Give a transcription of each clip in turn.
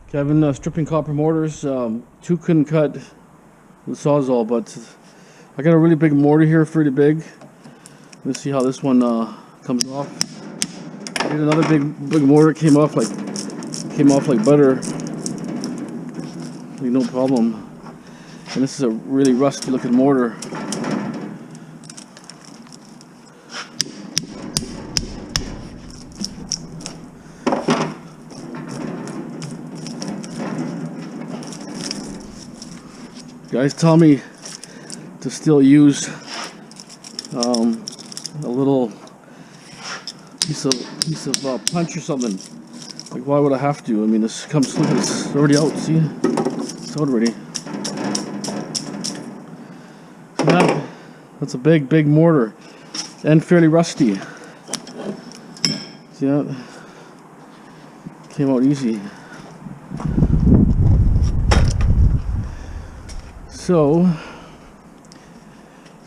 Okay, I've been stripping copper mortars. Two couldn't cut the Sawzall, but I got a really big mortar here, pretty big. Let's see how this one comes off. I did another big mortar. It came off like butter, like no problem. And this is a really rusty looking mortar. Guys tell me to still use a little piece of punch or something. Like, why would I have to? I mean, this comes, look, it's already out. See, it's out already. So that's a big mortar and fairly rusty. See that? Came out easy. So I'm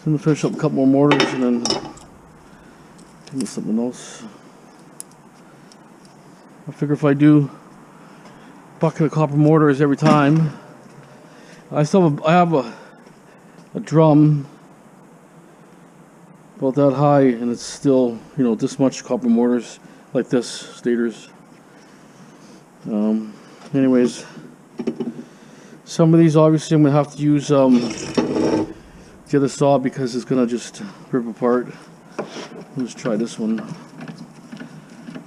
gonna finish up a couple more mortars and then give me something else. I figure if I do a bucket of copper mortars every time, I have a drum about that high, and it's still, you know, this much copper mortars like this, stators. Anyways. Some of these obviously I'm going to have to use the other saw because it's going to just rip apart. Let's try this one.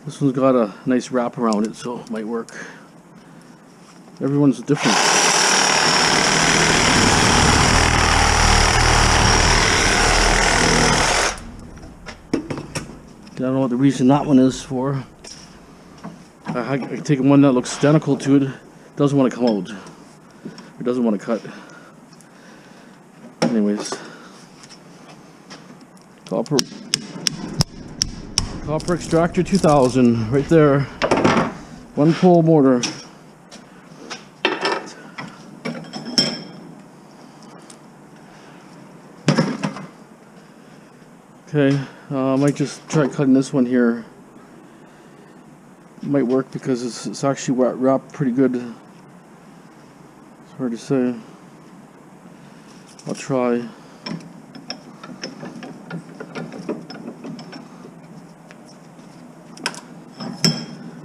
This one's got a nice wrap around it, so it might work. Everyone's different. I don't know what the reason that one is for. I take one that looks identical to it. Doesn't want to come out. It doesn't want to cut. Anyways, copper extractor 2000 right there. One pole mortar. Okay, I might just try cutting this one here. It might work because it's actually wrapped pretty good. Hard to say. I'll try.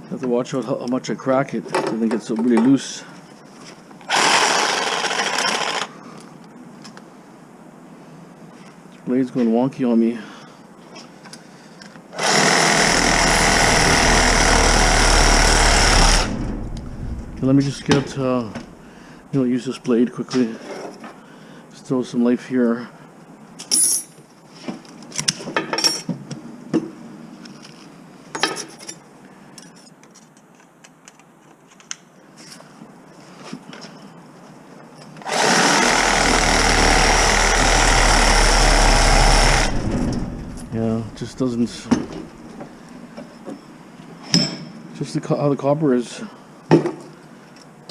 Have to watch out how much I crack it. I think it's really loose. This blade's going wonky on me. Okay, let me just get use this blade quickly. Just throw some life here. Yeah, just doesn't. Just how the copper is.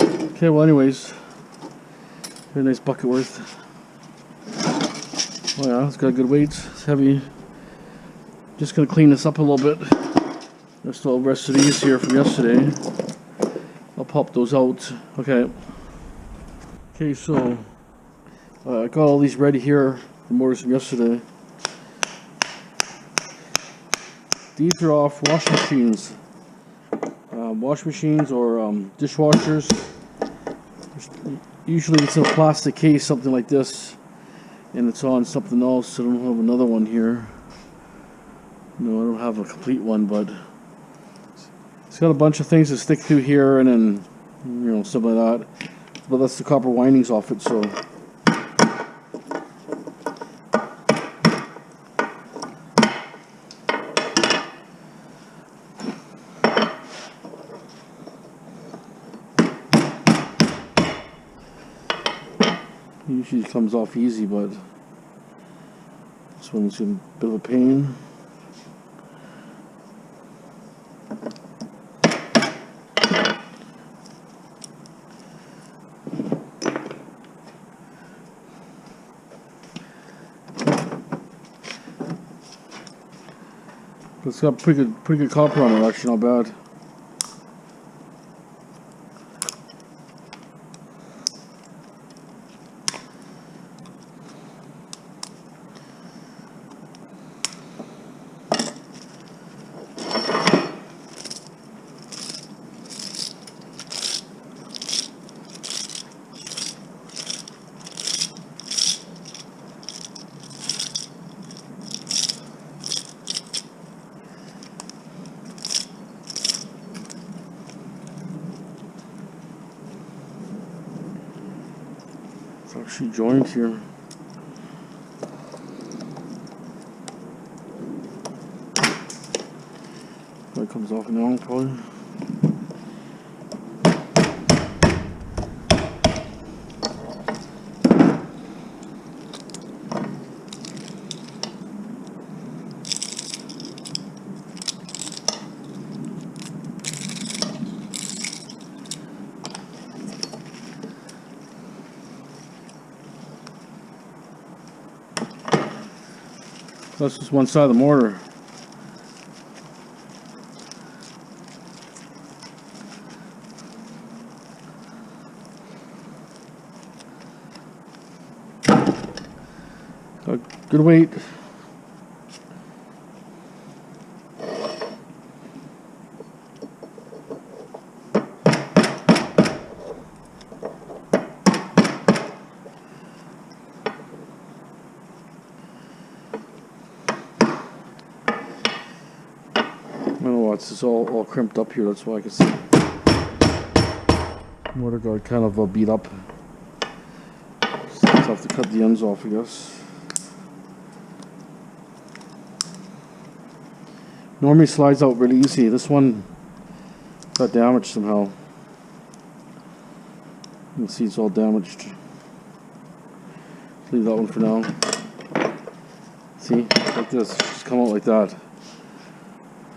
Okay, well, anyways. Very nice bucket worth. Oh yeah, it's got good weights. It's heavy. Just gonna clean this up a little bit. There's still the rest of these here from yesterday. I'll pop those out. Okay. Okay, so I got all these ready here. The mortars from yesterday. These are off washing machines. Wash machines or dishwashers. Usually it's in a plastic case, something like this, and it's on something else. I don't have another one here. No, I don't have a complete one, but it's got a bunch of things that stick through here, and then, you know, stuff like that. But that's the copper windings off it, so. Usually it comes off easy, but this one's a bit of a pain. It's got pretty good copper on it, actually, not bad. Actually joined here. That comes off now, probably. That's just one side of the mortar. Good weight. Oh, it's just all crimped up here. That's why I can see mortar guard kind of beat up. So I'll have to cut the ends off, I guess. Normally slides out really easy. This one got damaged somehow. You can see it's all damaged. Leave that one for now. See, like this, just come out like that.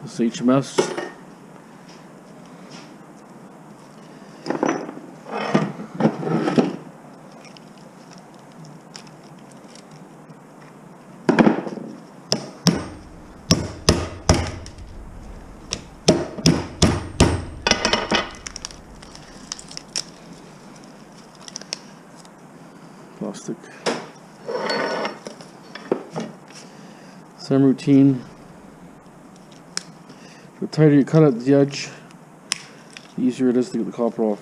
This HMS. Plastic. Same routine. The tighter you cut at the edge, the easier it is to get the copper off.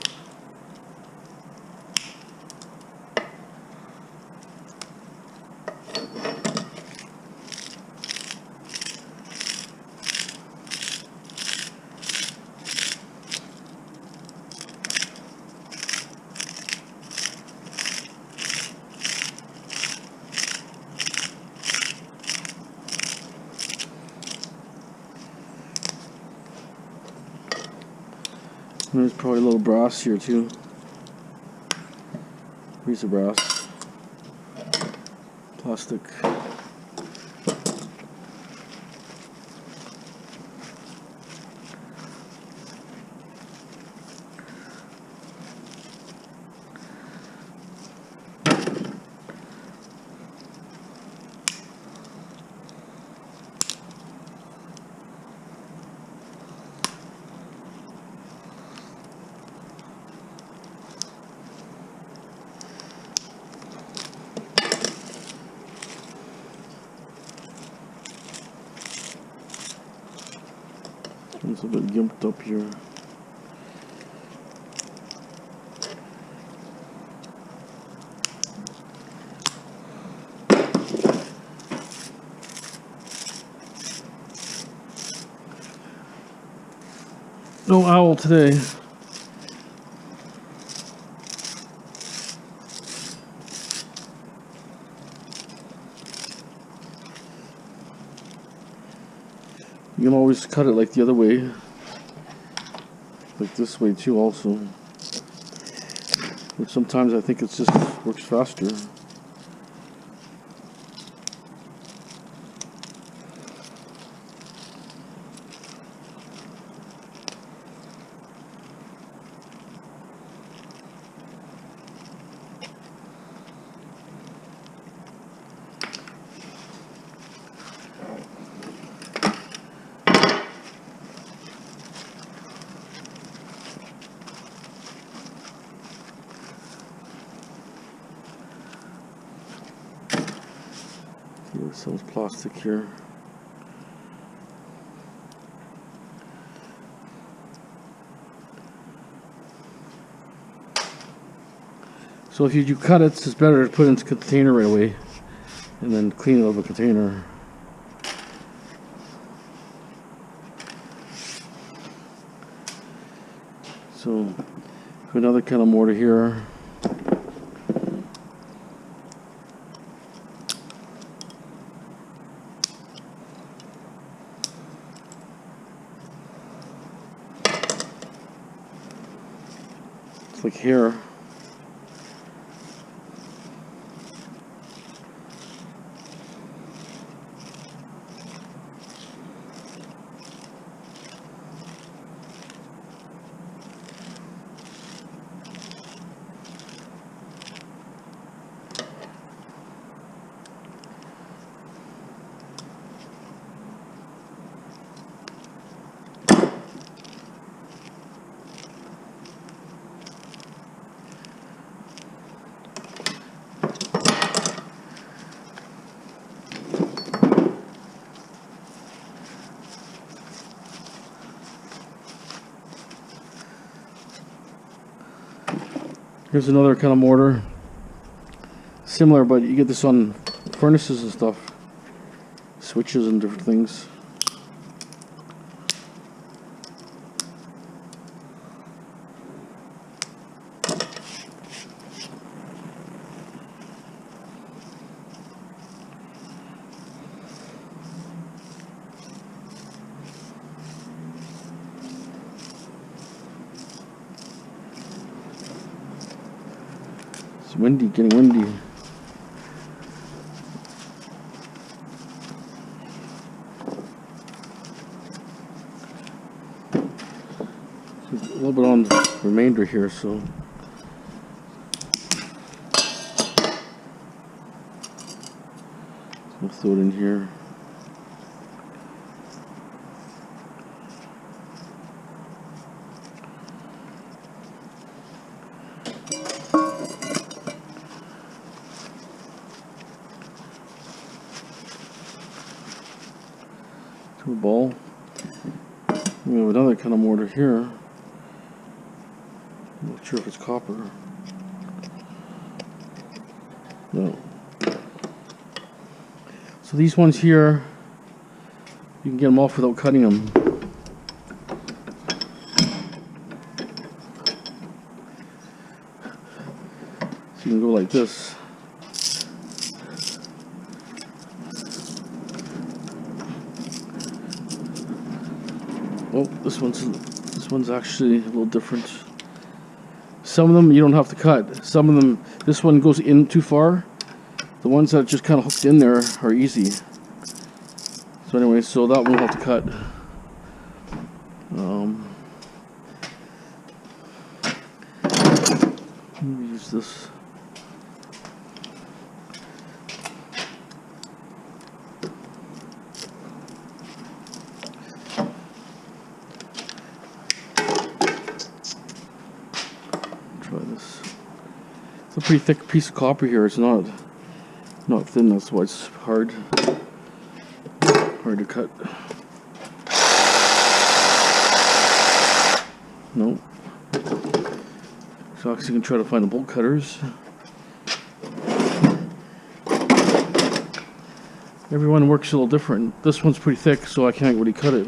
There's probably a little brass here too. Piece of brass. Plastic. It's a bit gimped up here. No owl today. You can always cut it like the other way, like this way too also, which sometimes I think it just works faster. There's some plastic here. So if you cut it, it's better to put it into a container right away and then clean it out of a container. So another kind of mortar here. It's like hair. Here's another kind of mortar. Similar, but you get this on furnaces and stuff. Switches and different things. It's windy, getting windy. A little bit on the remainder here, so we'll throw it in here. To a ball. We have another kind of mortar here. I'm not sure if it's copper. No. So these ones here, you can get them off without cutting them. So you can go like this. Oh, this one's actually a little different. Some of them you don't have to cut. Some of them, this one goes in too far. The ones that just kind of hooked in there are easy. So anyway, so that one we'll have to cut. Let me use this. Try this. It's a pretty thick piece of copper here. It's not thin. That's why it's hard to cut. No. So actually, you can try to find the bolt cutters. Everyone works a little different. This one's pretty thick, so I can't really cut it.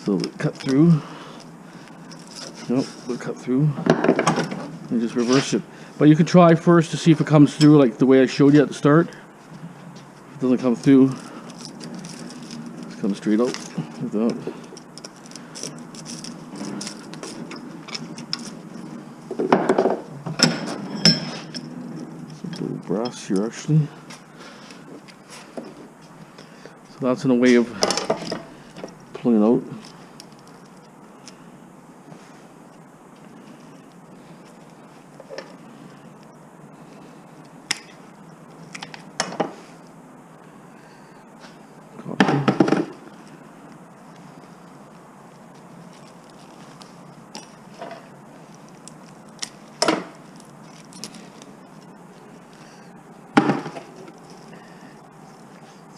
So cut through. Nope, we'll cut through. And just reverse it. But you can try first to see if it comes through like the way I showed you at the start. If it doesn't come through, it's come straight out like that. Some little brass here actually. So that's in a way of pulling it out.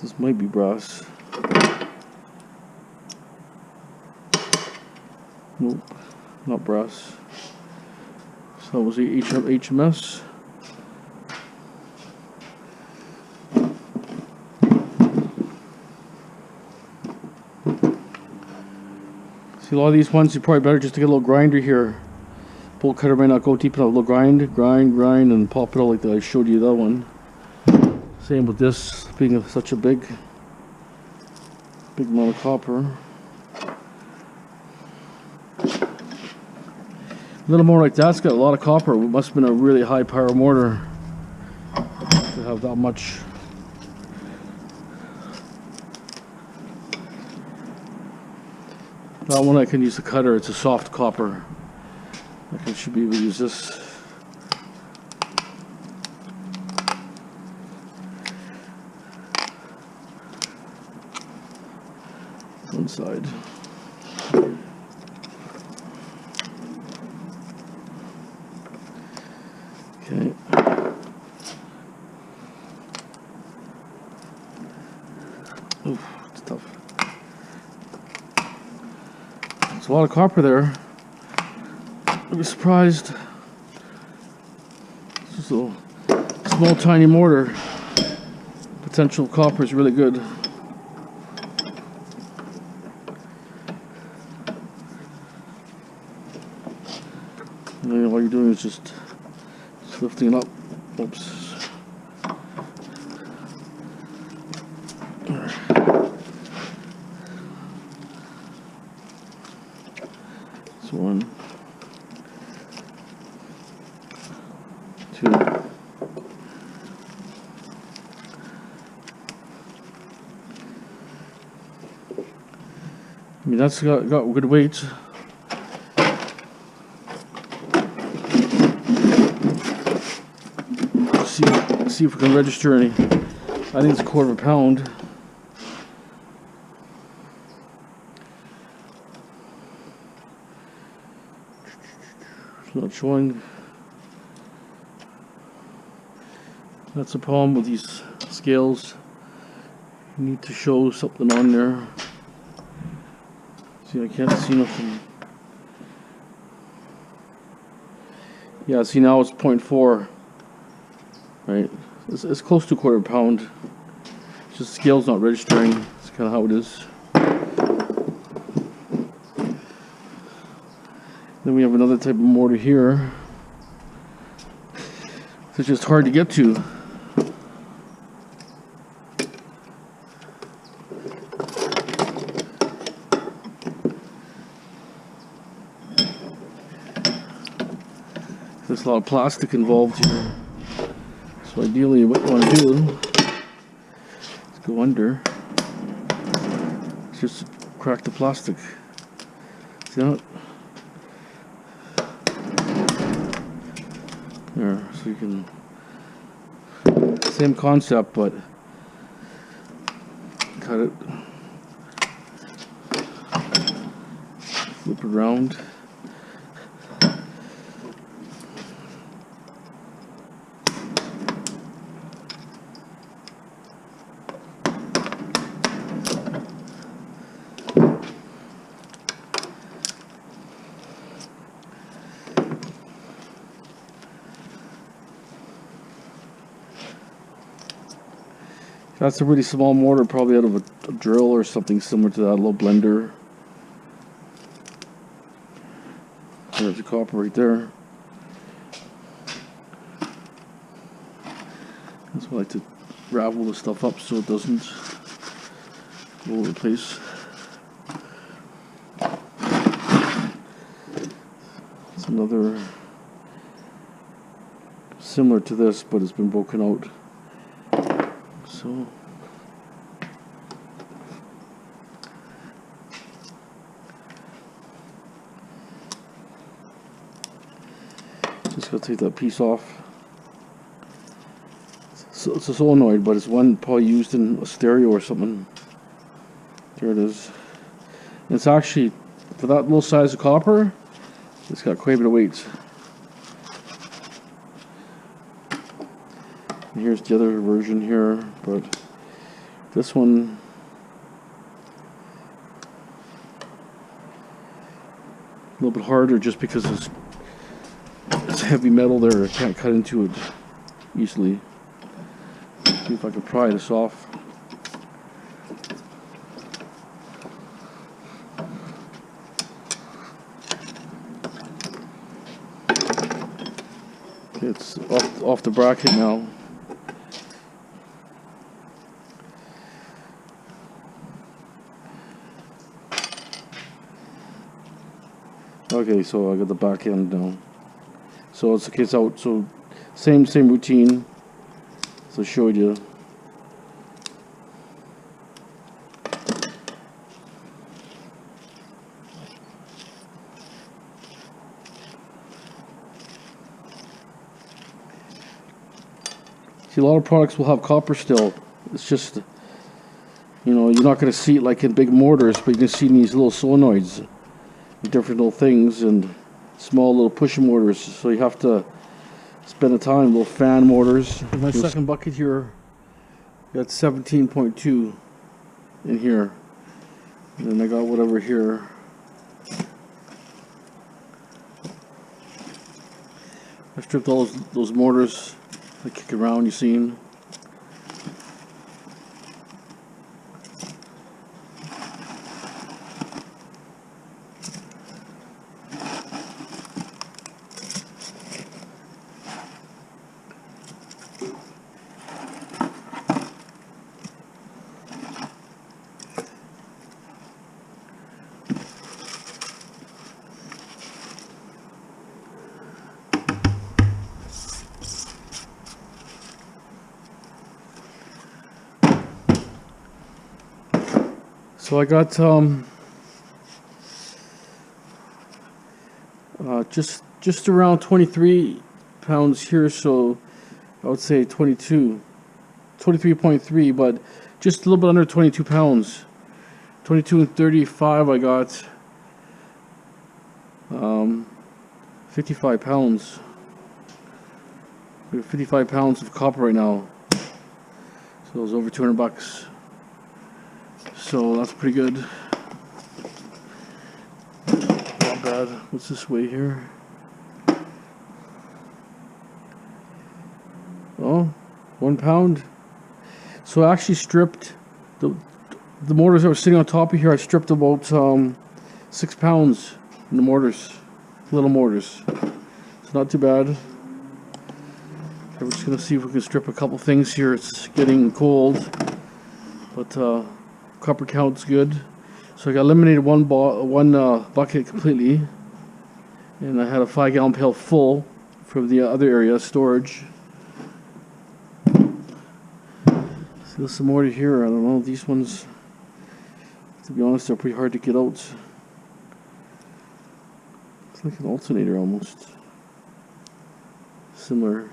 This might be brass. Nope, not brass. So that was the HMS. See, a lot of these ones, you probably better just to get a little grinder here. Bolt cutter might not go deep enough. A little grind, and pop it out like that. I showed you that one. Same with this being such a big amount of copper. A little more like that's got a lot of copper. It must have been a really high power mortar to have that much. That one I can use the cutter. It's a soft copper. I should be able to use this. One side. Okay. Oof, it's tough. There's a lot of copper there. I'd be surprised. It's just a little small, tiny mortar. Potential copper is really good. And then all you're doing is just lifting it up. Oops. This one. Two. I mean, that's got good weight. See if we can register any. I think it's 1/4 pound. It's not showing. That's a problem with these scales. You need to show something on there. See, I can't see nothing. Yeah, see now it's 0.4. Right, it's close to 1/4 pound. It's just the scale's not registering. That's kind of how it is. Then we have another type of mortar here. It's just hard to get to. There's a lot of plastic involved here. So ideally what you want to do is go under. Just crack the plastic. See that? There, so you can, same concept, but cut it, flip it around. That's a really small mortar, probably out of a drill or something similar to that, a little blender. There's the copper right there. That's why I like to ravel the stuff up so it doesn't go over the place. It's another similar to this, but it's been broken out. So just gotta take that piece off. So it's a solenoid, but it's one probably used in a stereo or something. There it is. And it's actually, for that little size of copper, it's got quite a bit of weight. And here's the other version here, but this one a little bit harder just because it's heavy metal there. I can't cut into it easily. See if I can pry this off. Okay, it's off the bracket now. Okay, so I got the back end now. So it's okay, it's out. So same routine. So I showed you. See, a lot of products will have copper still. It's just, you know, you're not going to see it like in big mortars, but you can see these little solenoids, different little things, and small little push mortars. So you have to spend the time. Little fan mortars. In my second bucket here, got 17.2 in here, and then I got whatever here. I stripped all those mortars. I kick around, you seen. So I got just around 23 pounds here, so I would say 23.3, but just a little bit under 22 pounds. 22 and 35 I got 55 pounds. We have 55 pounds of copper right now. So it was over 200 bucks. So that's pretty good. Not bad. What's this weigh here? Oh, 1 pound. So I actually stripped the mortars that were sitting on top of here. I stripped about 6 pounds in the mortars, little mortars. It's not too bad. We're just gonna see if we can strip a couple things here. It's getting cold, but copper count's good. So I got eliminated one bucket completely, and I had a 5-gallon pail full from the other area storage. So there's some more to here. I don't know, these ones, to be honest, they're pretty hard to get out. It's like an alternator almost. Similar.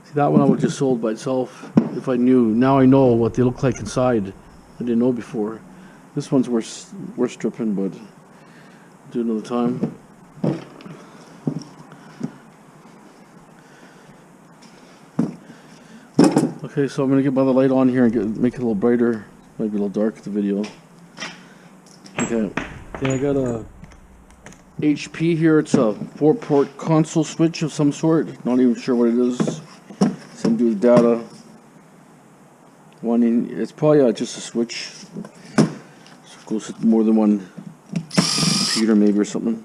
See, that one I would have just sold by itself if I knew. Now I know what they look like inside. I didn't know before. This one's worth stripping, but I'll do it another time. Okay, so I'm gonna get my other light on here and make it a little brighter. Might be a little dark, the video. Okay, then I got a HP here. It's a 4-port console switch of some sort. Not even sure what it is. Something to do with data. It's probably just a switch. So it goes with more than one computer, maybe, or something.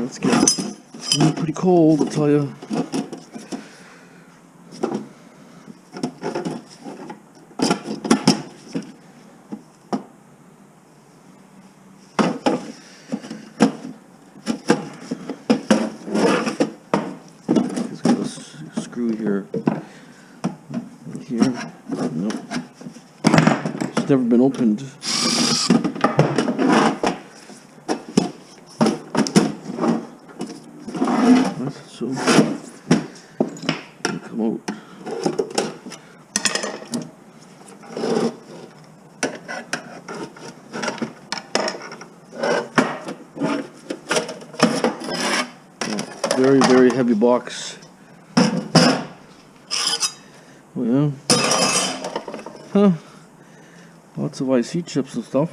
It's getting pretty cold, I'll tell you. It's got a screw here. Nope. It's never been opened. So come out. Very, very heavy box. Oh yeah. Huh. Lots of IC chips and stuff.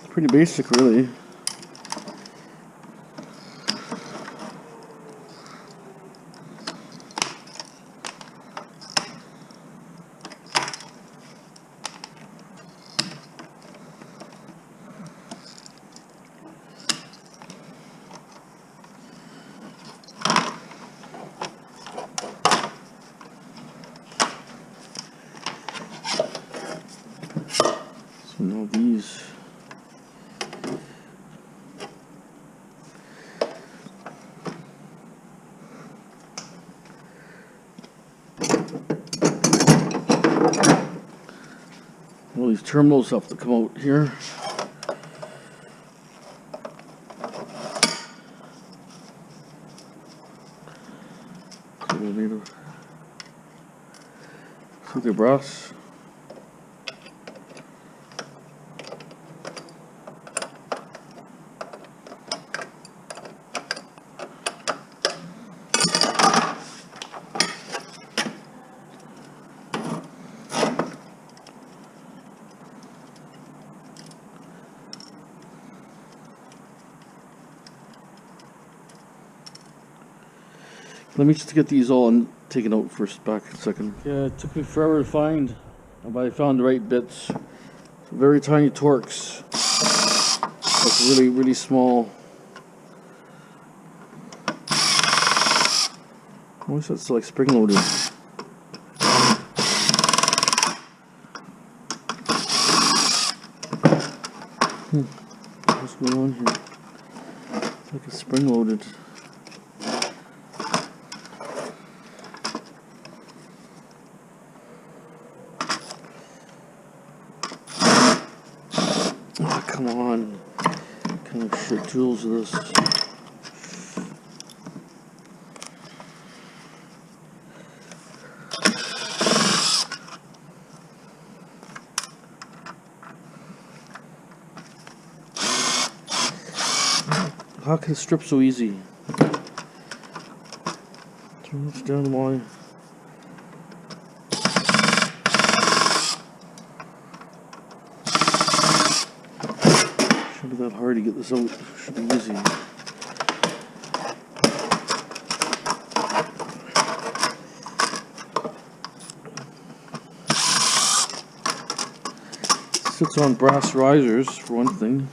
Pretty basic, really. of these. All these terminals have to come out here. So we'll need the brass. Let me just get these all and taken out first, back a second. Yeah, it took me forever to find, but I found the right bits. Very tiny Torx. Like really, really small. Why is that so like spring loaded? What's going on here? It's like it's spring loaded. Oh, come on. What kind of shit tools are this? How can it strip so easy? Turn this down to my... Shouldn't be that hard to get this out. Should be easy. It sits on brass risers for one thing.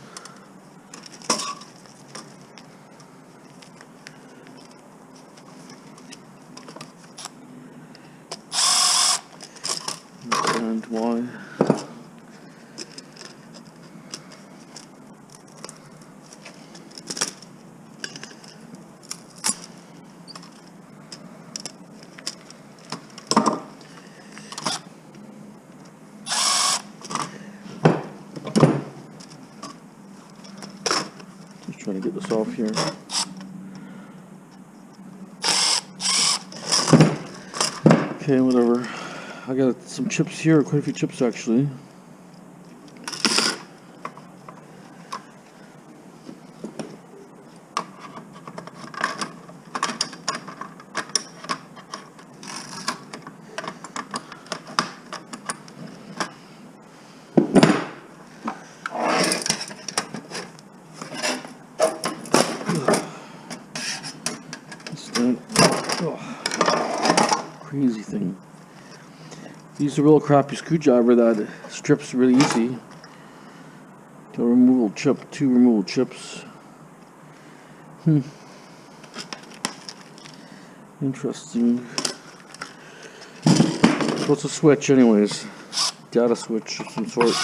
And why? Just trying to get this off here. Okay, whatever. I got some chips here, quite a few chips actually. Crazy thing. Use a real crappy screwdriver that strips really easy. The removable chip, 2 removable chips. Interesting. So it's a switch anyways. Data switch of some sort.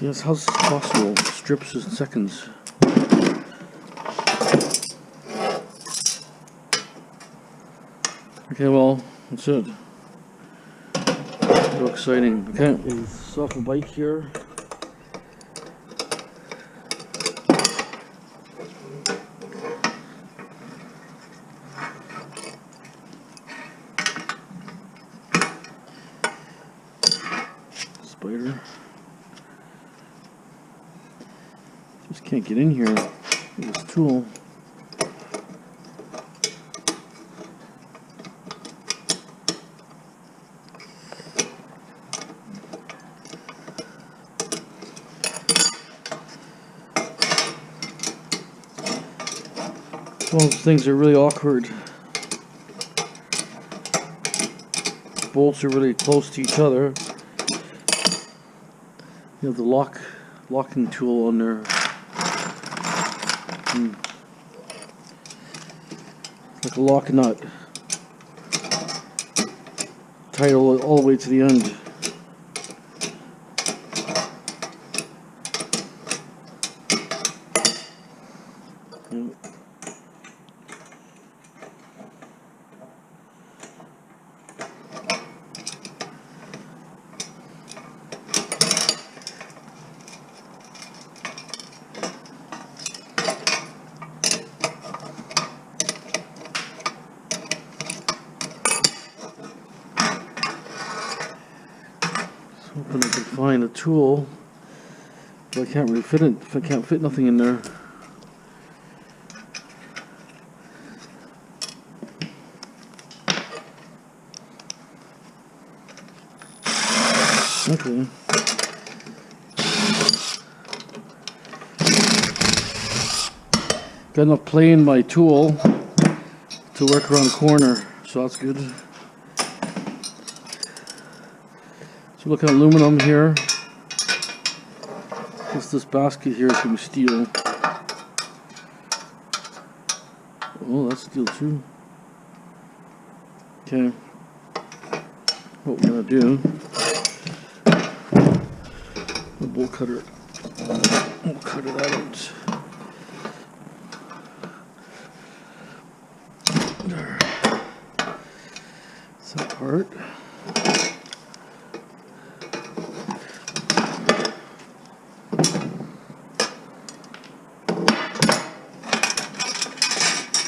Yes, how's this possible? Strips in seconds. Okay, well, that's it. So exciting. Okay, it's off a bike here. Spider. Just can't get in here with this tool. One of those things are really awkward. Bolts are really close to each other. You have the locking tool on there. Like a lock nut. Tight all the way to the end. Hoping I can find a tool, but I can't really fit it. If I can't fit nothing in there. Okay. Got enough play in my tool to work around the corner, so that's good. So look at aluminum here. This basket here is going to be steel. Oh, that's steel too. Okay. What we're going to do, the bolt cutter, we'll cut it out. There. That's that part.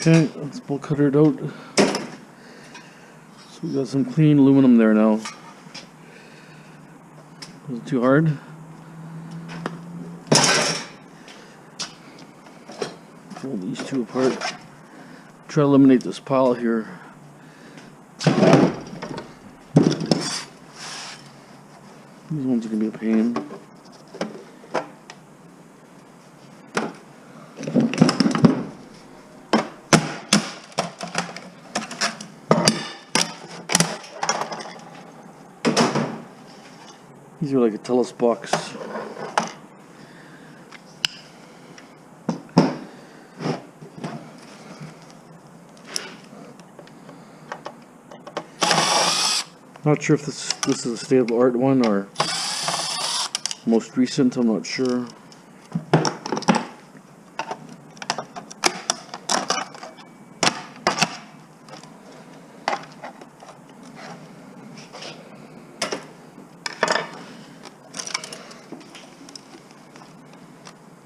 Okay, let's bolt cutter it out. So we got some clean aluminum there now. Was it too hard? Pull these two apart. Try to eliminate this pile here. These ones are going to be a pain. These are like a Telus box. Not sure if this is a state of the art one or most recent, I'm not sure.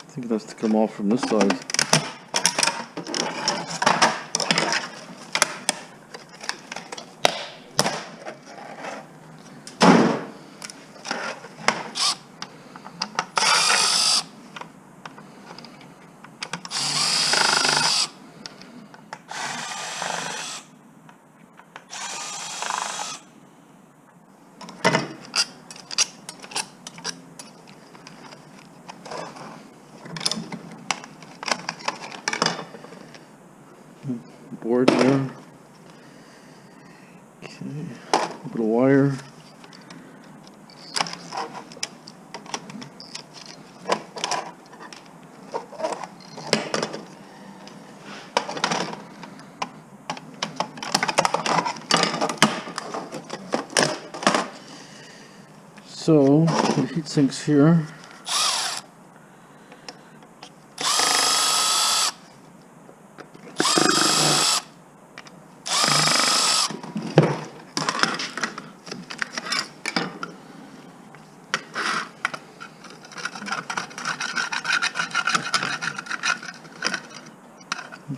I think it has to come off from this side. Board there. Okay, a bit of wire. So the heat sinks here.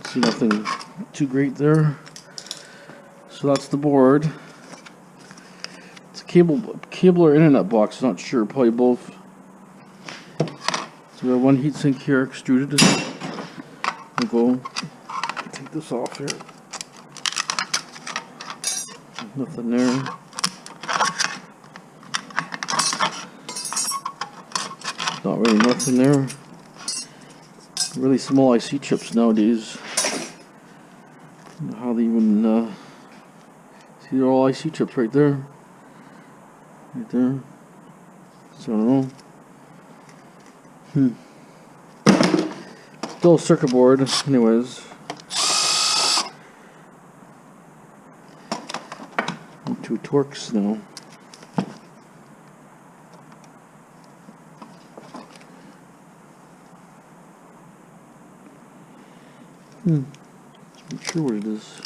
See, nothing too great there. So that's the board. It's a cable or internet box, not sure, probably both. So we have one heatsink here extruded. We'll go take this off here. Nothing there. Not really nothing there. Really small IC chips nowadays. I don't know how they even see, they're all IC chips right there. Right there. So I don't know. Still a circuit board, anyways. Two Torx now. I'm not sure what it is.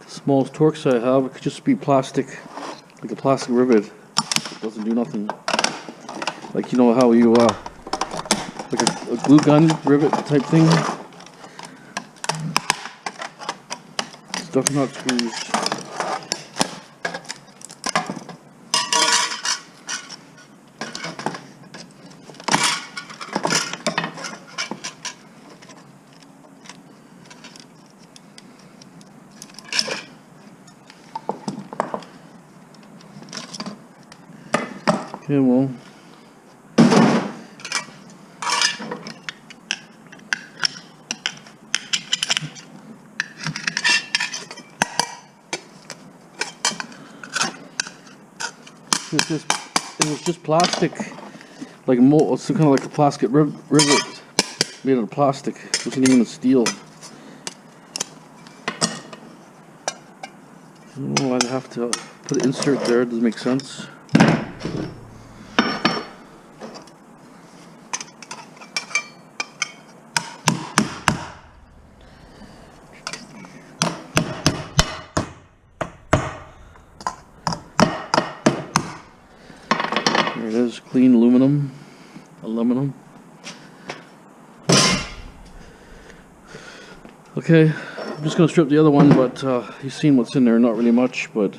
The smallest Torx I have, it could just be plastic, like a plastic rivet. It doesn't do nothing. Like, you know how you, like a glue gun rivet type thing. It's definitely not screws. Okay, well. It was just plastic, like it's kind of like a plastic rivet made out of plastic. It wasn't even steel. Oh, I'd have to put an insert there. It doesn't make sense. There it is, clean aluminum. Okay, I'm just going to strip the other one, but you've seen what's in there, not really much, but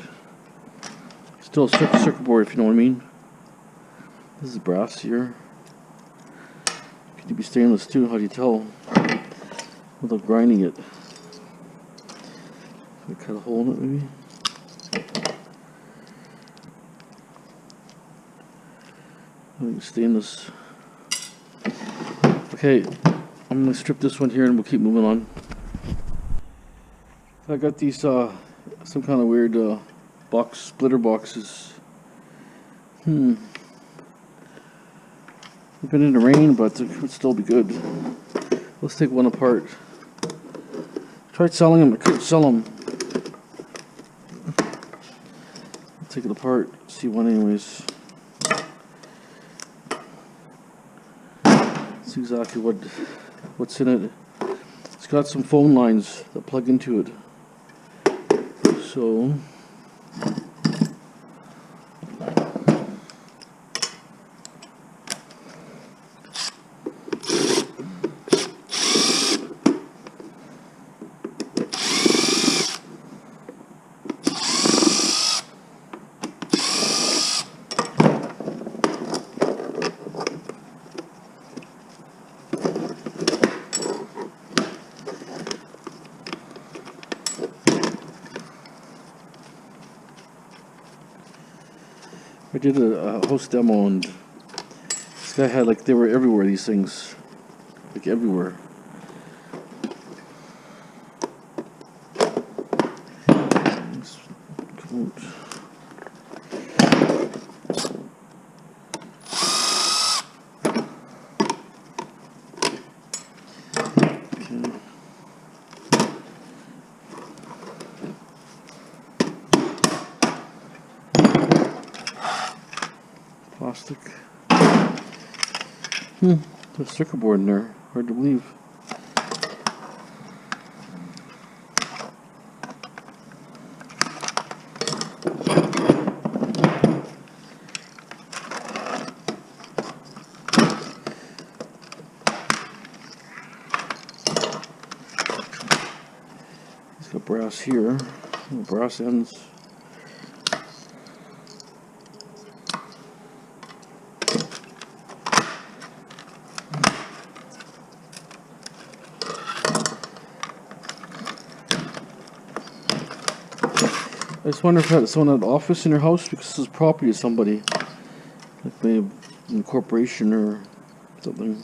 still a circuit board, if you know what I mean. This is brass here. Could be stainless too, how do you tell? Without grinding it. Cut a hole in it maybe. I think stainless. Okay, I'm going to strip this one here and we'll keep moving on. I got these some kind of weird splitter boxes. They've been in the rain, but it would still be good. Let's take one apart. Tried selling them, I couldn't sell them. I'll take it apart, see one anyways. See exactly what's in it. It's got some phone lines that plug into it. So I did a host demo, and this guy had, like, they were everywhere, these things. Like, everywhere. Plastic. There's a circuit board in there. Hard to believe. It's got brass here. Brass ends. I just wonder if that someone had an office in their house because this is property of somebody, like maybe in a corporation or something.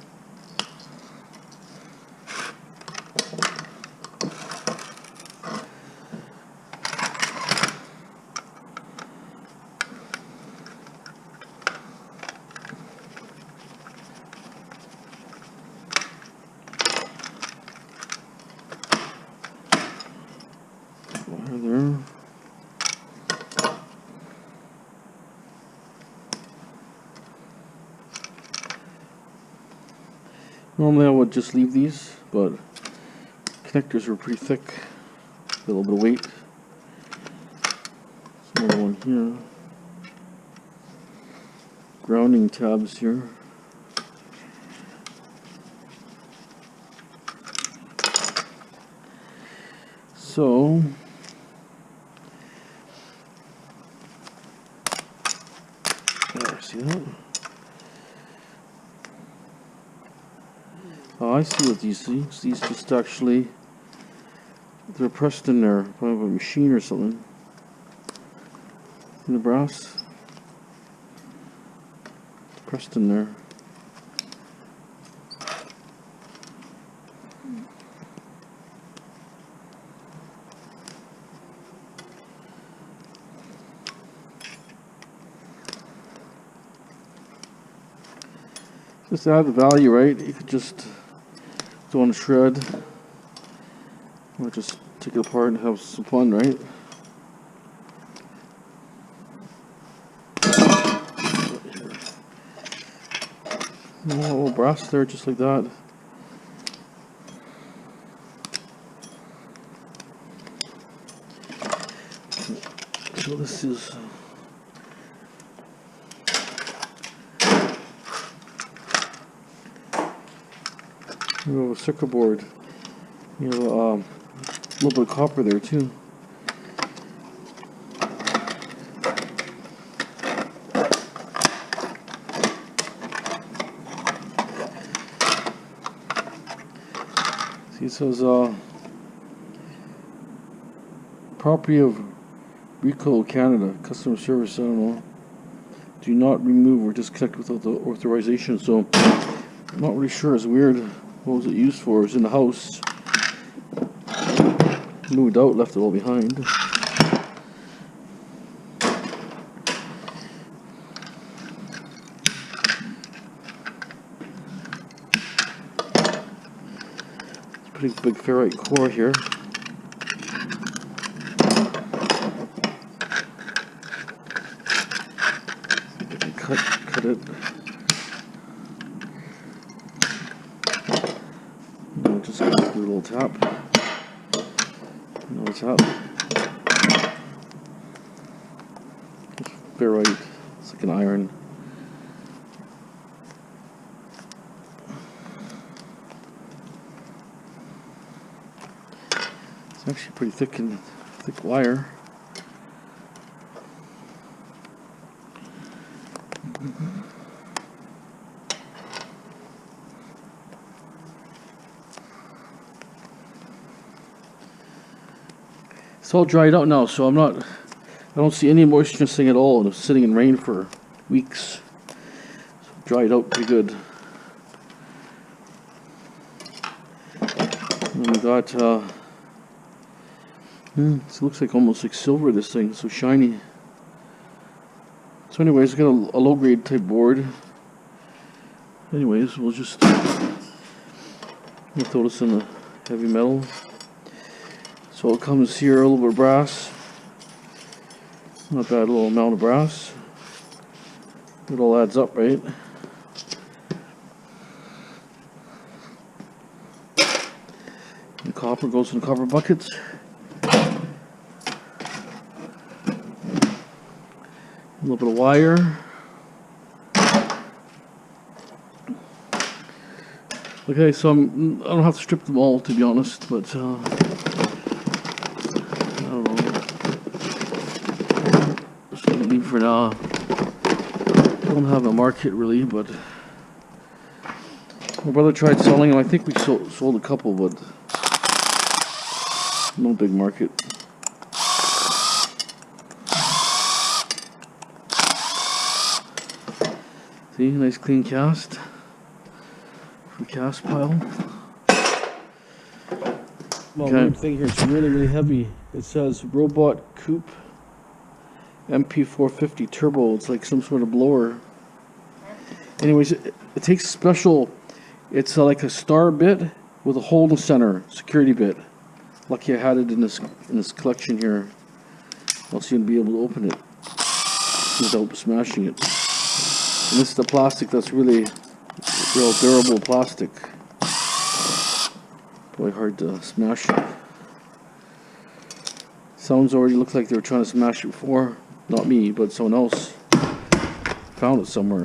Normally I would just leave these, but connectors were pretty thick. A little bit of weight. There's another one here. Grounding tabs here. So there, see that? Oh, I see what these things. These just actually, they're pressed in there by a machine or something. In the brass. It's pressed in there. Just add the value, right? You could just do on a shred, or just take it apart and have some fun, right? A little brass there, just like that. So this is you have a circuit board. You have a little bit of copper there too. See, it says property of Rico Canada, customer service. I don't know. Do not remove or disconnect without the authorization. So I'm not really sure. It's weird. What was it used for? It was in the house. Moved out, left it all behind. It's a pretty big ferrite core here. Cut it. Just do a little tap. Another tap. It's ferrite. It's like an iron. It's actually pretty thick wire. It's all dried out now, so I don't see any moisture thing at all. It's sitting in rain for weeks. So dried out pretty good. And we got, it looks like almost like silver, this thing, so shiny. So anyways, I got a low grade type board. Anyways, we'll just throw this in the heavy metal. So it comes here, a little bit of brass. Not bad, little amount of brass. It all adds up, right? And copper goes in copper buckets. A little bit of wire. Okay, so I don't have to strip them all, to be honest, but for now. Don't have a market really, but my brother tried selling them. I think we sold a couple, but no big market. See, nice clean cast. From cast pile. Well, one thing here, it's really heavy. It says robot coupe. MP450 turbo. It's like some sort of blower. Anyways, it takes special. It's like a star bit with a hole in the center, security bit. Lucky I had it in this collection here. Else you'd be able to open it without smashing it. And this is the plastic that's really real durable plastic. Quite hard to smash it. Sounds already look like they were trying to smash it before. Not me, but someone else found it somewhere.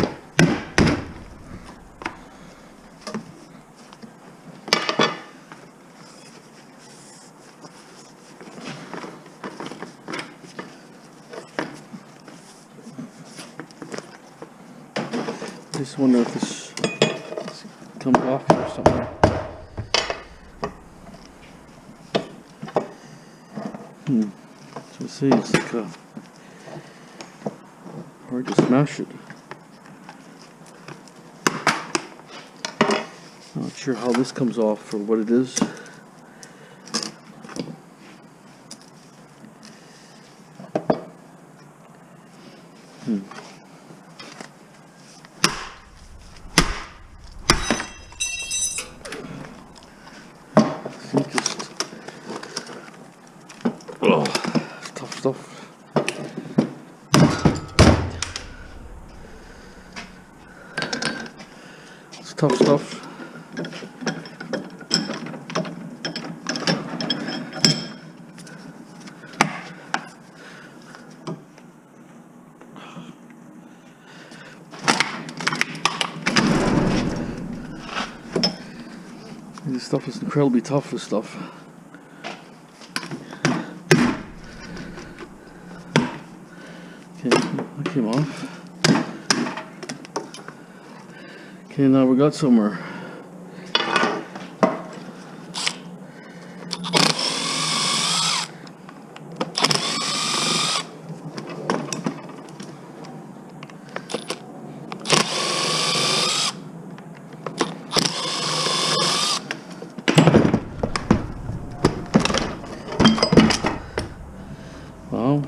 I just wonder if this comes off or something. So see, it's like hard to smash it. Not sure how this comes off for what it is. It's tough stuff. It's tough stuff. This stuff is incredibly tough, this stuff. Okay, that came off. Okay, now we got somewhere. Wow.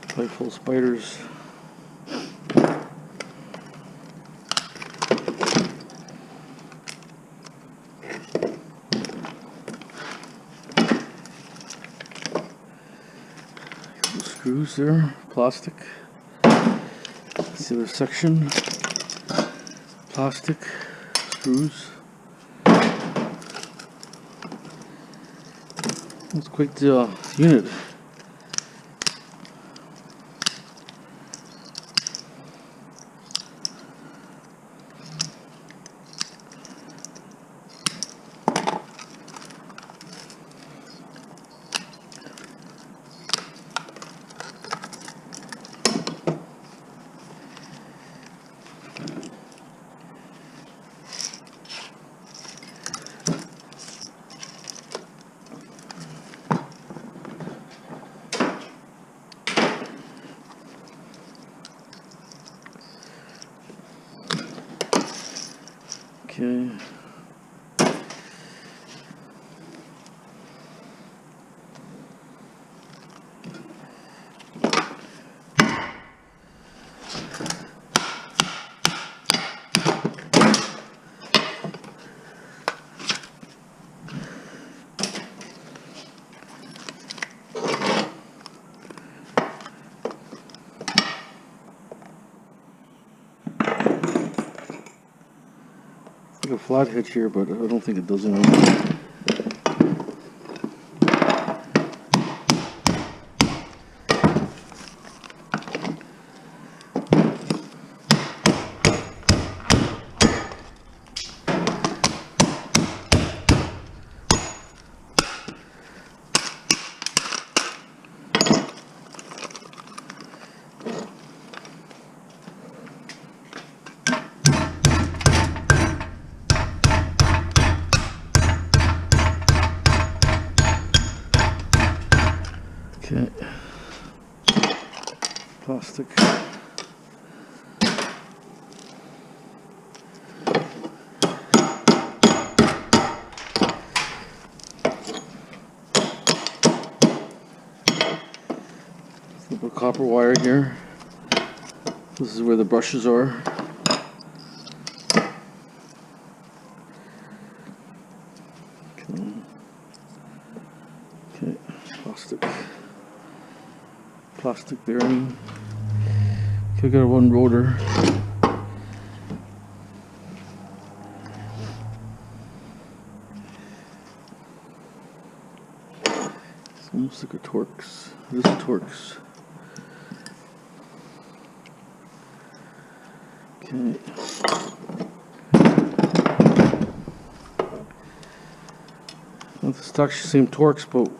Plate full of spiders. Screws there, plastic. That's the other section. Plastic screws. That's quite the unit. Okay. A flat hitch here, but I don't think it does anything. Okay, plastic. Little copper wire here. This is where the brushes are. Okay. plastic bearing. Okay, I got one rotor. It's almost like a Torx. This is a Torx. Okay. Well, it's actually the same Torx, but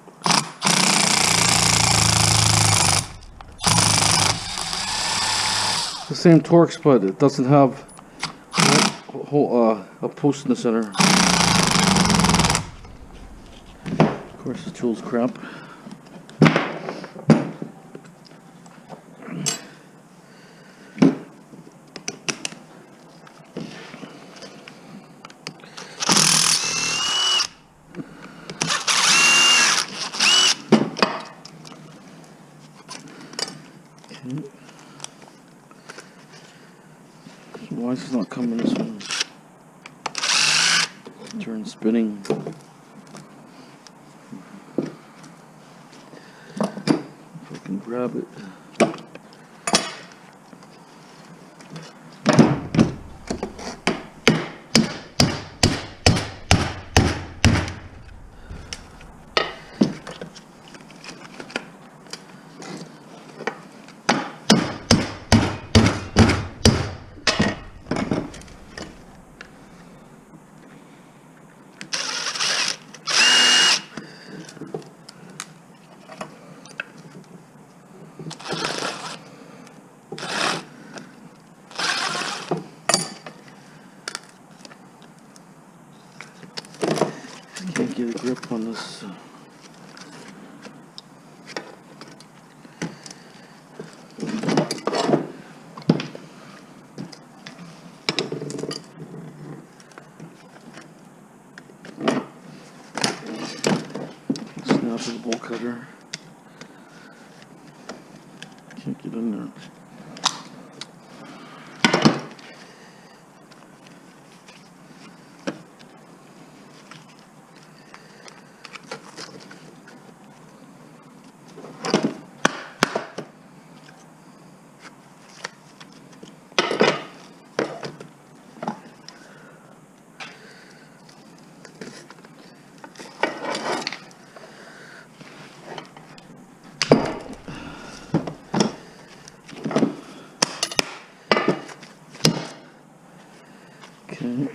the same Torx, but it doesn't have a post in the center. Of course, the tool's crap. Why is it not coming this one? Turn spinning. If I can grab it. Can't get a grip on this. Snap with the bolt cutter. Can't get in there. Okay.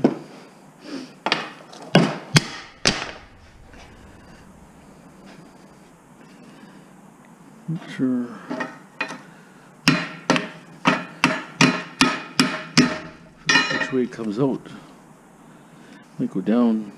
Not sure. Which way it comes out. Might go down.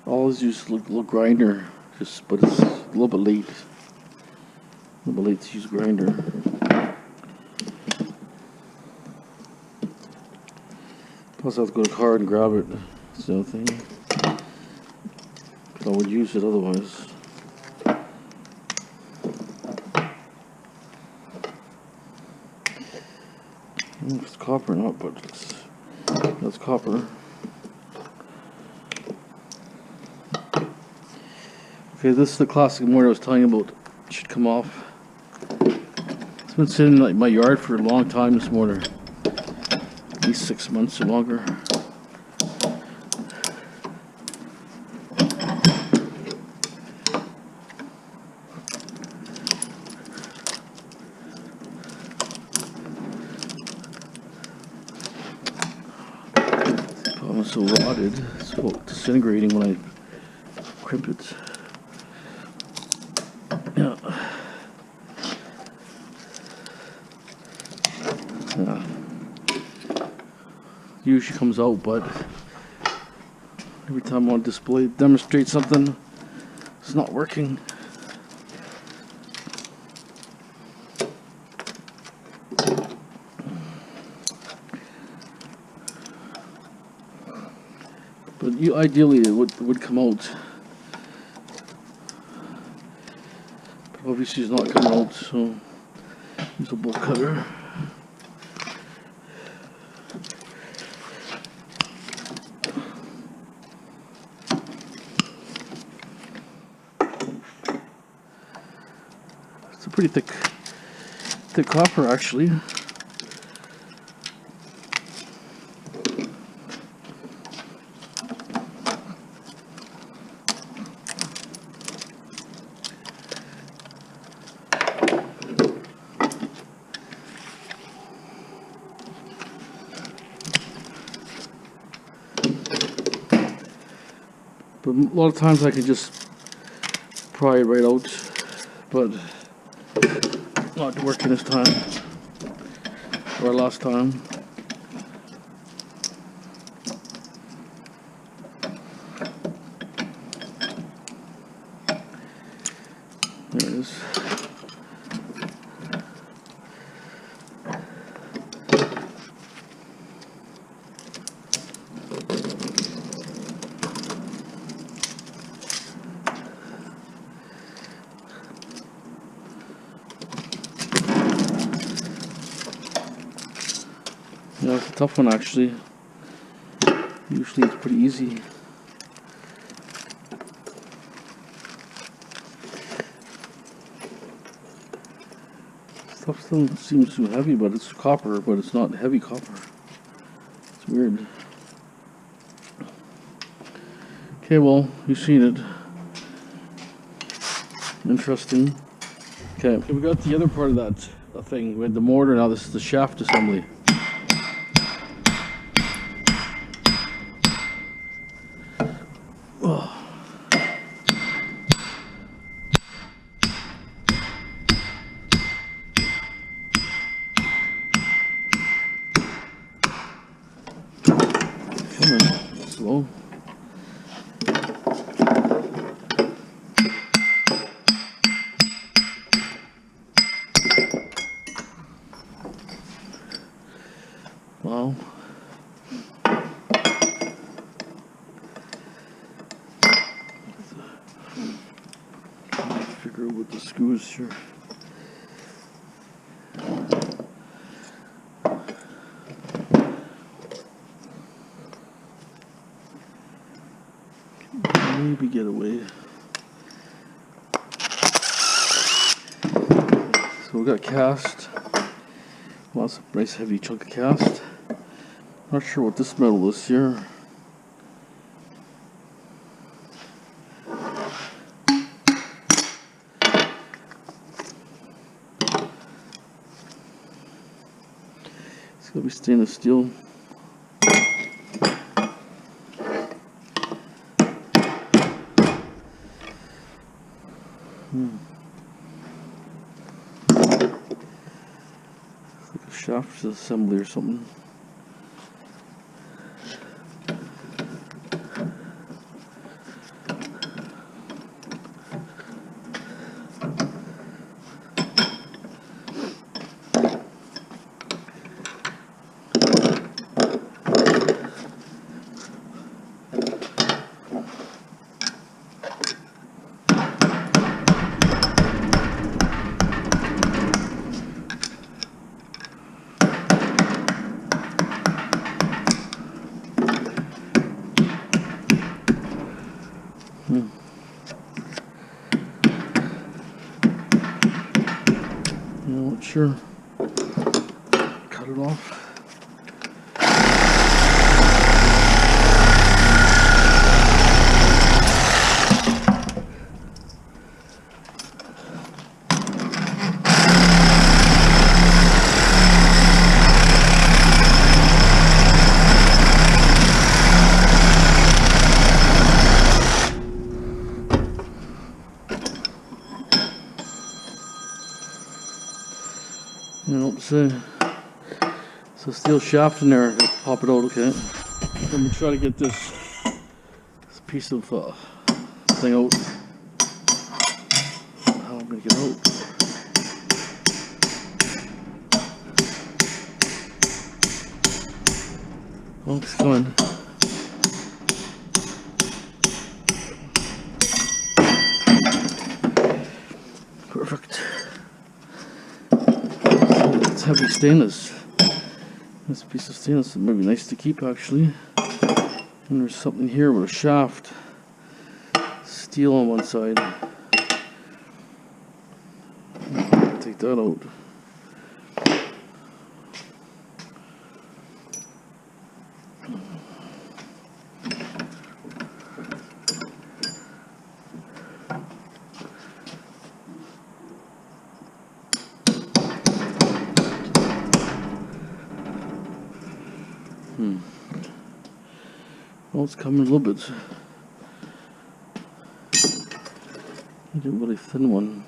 Always use a little grinder, but it's a little bit late. A little bit late to use grinder. Plus, I have to go to the car and grab it. That's the other thing. But I would use it otherwise. I don't know if it's copper or not, but that's copper. Okay, this is the classic mortar I was telling you about. It should come off. It's been sitting in my yard for a long time, this mortar. At least 6 months or longer. The problem is so rotted, it's about disintegrating when I crimp it. Usually comes out, but every time I want to demonstrate something, it's not working. ideally it would come out. But obviously it's not coming out, so use a bolt cutter. It's a pretty thick copper actually. But a lot of times I can just pry it right out, but not working this time, or last time. There it is. Yeah, it's a tough one actually. Usually it's pretty easy. Stuff still seems too heavy, but it's copper, but it's not heavy copper. It's weird. Okay, well, you've seen it. Interesting. Okay, we got the other part of that thing. We had the mortar, now this is the shaft assembly. Come on, slow. Wow. Figure out what the screws here. Maybe get away. So we got cast. Lots of nice heavy chunk of cast. Not sure what this metal is here. It's gonna be stainless steel. It's like a shaft assembly or something. Not sure. Cut it off. Nope, so steel shaft in there, pop it out, okay. Let me try to get this piece of thing out. How I'm gonna get out. Oh, it's coming. heavy stainless. This piece of stainless might be nice to keep actually. And there's something here with a shaft. Steel on one side. Take that out. Well, it's coming a little bit. Need a really thin one.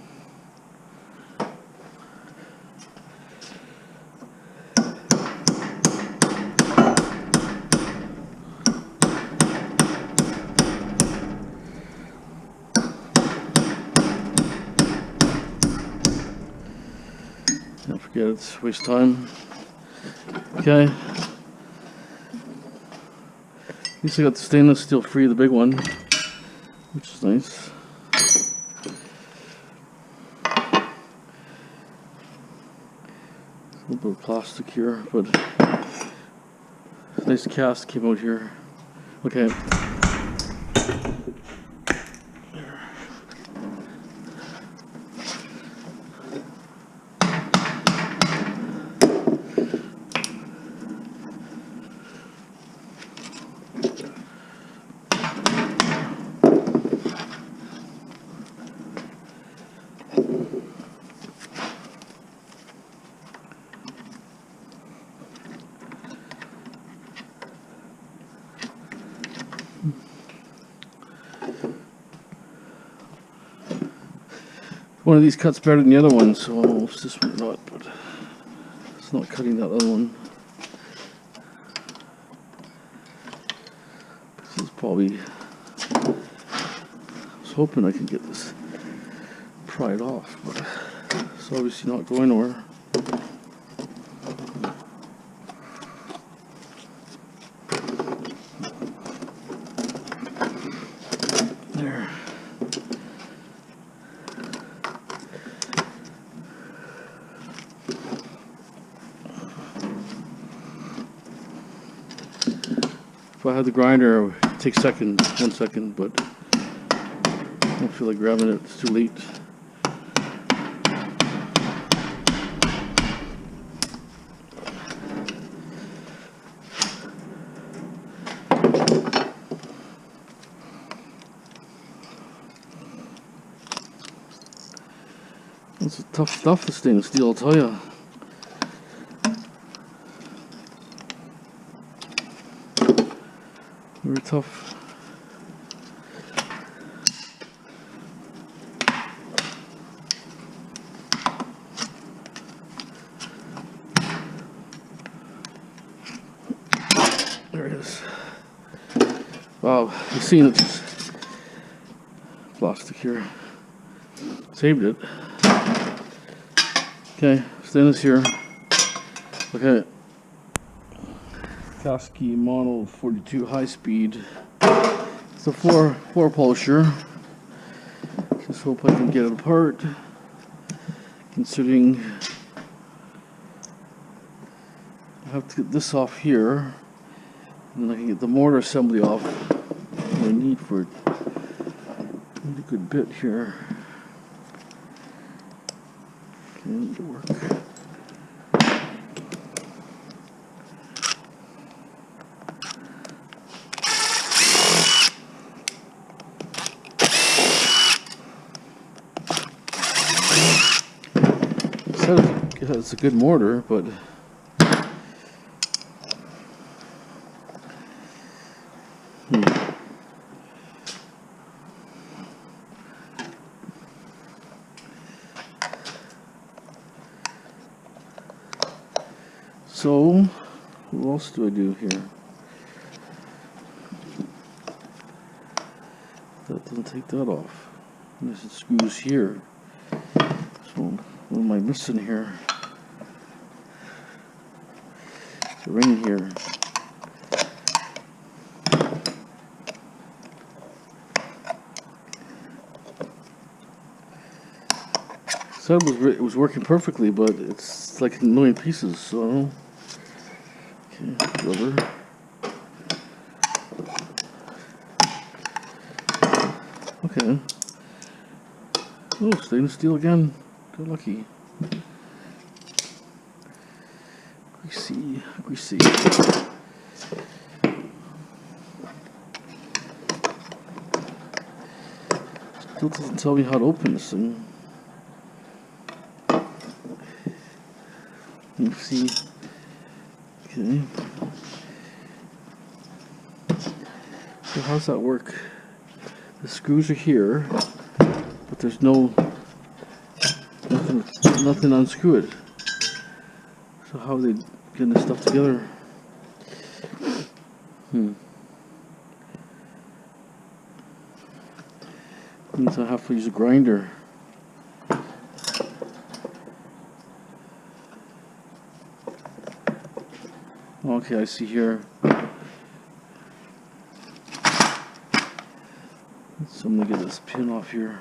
Don't forget it's waste time. Okay. At least I got the stainless steel free, the big one, which is nice. A little bit of plastic here, but nice cast came out here. Okay. One of these cuts better than the other one, so almost this one not, but it's not cutting that other one. This is probably, I was hoping I could get this pried off, but it's obviously not going nowhere. There. If I had the grinder, it would take 1 second, but I don't feel like grabbing it, it's too late. It's tough stuff, the stainless steel, I'll tell you. Very tough. There it is. Wow, you've seen it. Plastic here. Saved it. Okay, stainless here. Okay. Kasky Mono 42 high speed. It's a floor polisher. Just hope I can get it apart. Considering I have to get this off here, and then I can get the mortar assembly off. What I need for it. I need a good bit here. Okay, need to work. It's a good mortar, but so what else do I do here? That doesn't take that off. This screws here. So what am I missing here? The ring here. Said it was working perfectly, but it's like a million pieces. So I don't know. Okay, rubber. Okay. Oh, stainless steel again. Good lucky. Greasy, greasy. Still doesn't tell me how to open this thing. Let me see. Okay. So how's that work? The screws are here, but there's nothing to unscrew it. So how are they getting this stuff together? Means I have to use a grinder. Okay, I see here. So I'm gonna get this pin off here.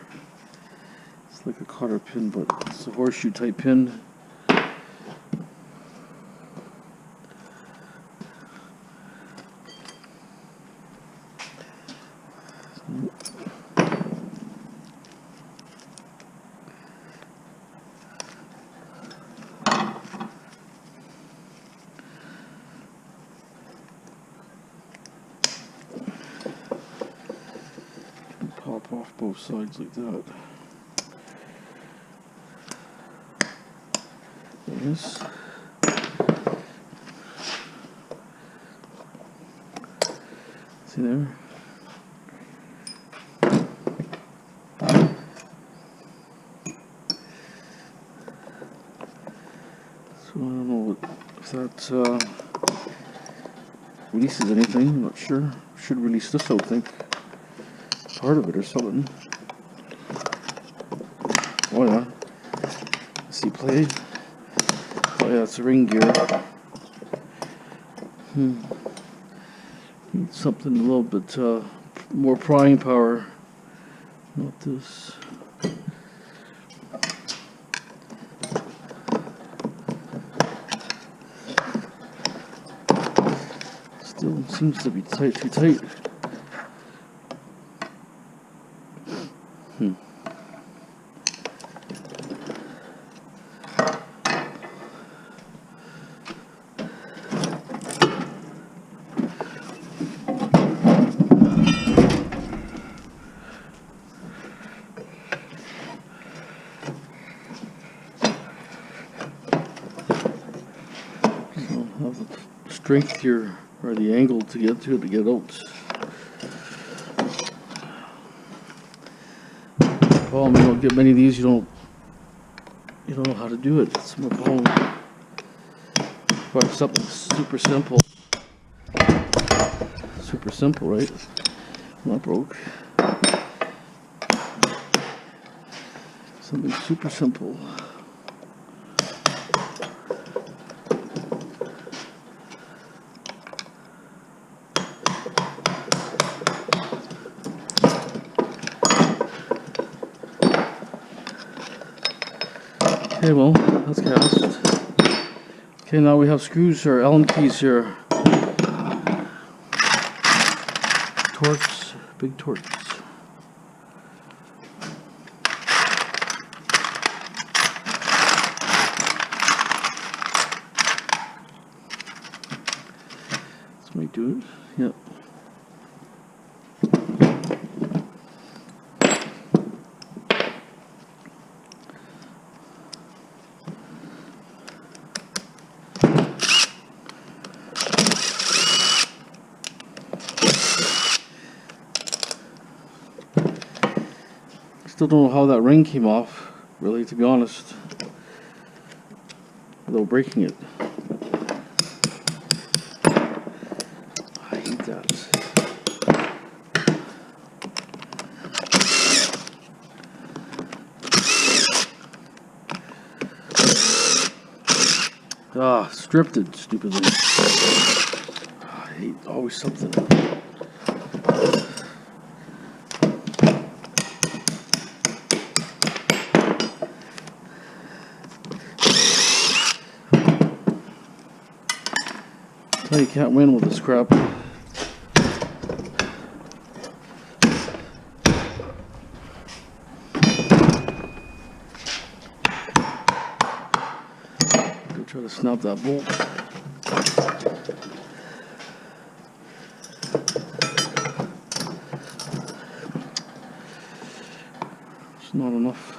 It's like a cotter pin, but it's a horseshoe type pin. Pop off both sides like that. Yes. See there? So I don't know if that releases anything. I'm not sure. Should release this, I would think. Part of it or something. Oh yeah. See play. Oh yeah, it's a ring gear. Need something a little bit more prying power. Not this. Still seems to be too tight. Have the strength here, or the angle to get to it to get out. Problem, you don't get many of these. You don't know how to do it. It's my problem. But something super simple. Super simple, right? Not broke. Something super simple. Okay, well, that's cast. Okay, now we have screws or Allen keys here. Torques, big torques. This might do it. Yep. Still don't know how that ring came off, really, to be honest, without breaking it. I hate that. Ah, stripped it, stupidly. I hate always something. you can't win with this crap. Go try to snap that bolt. It's not enough.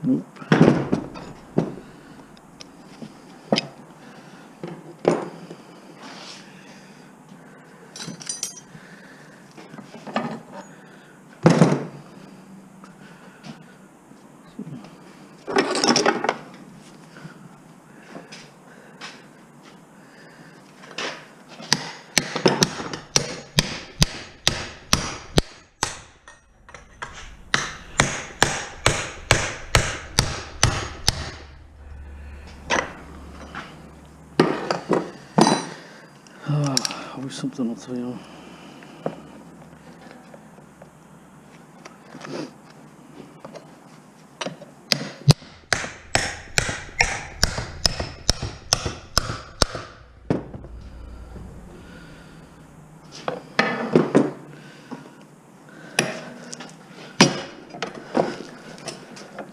Nope. Always something else, you know.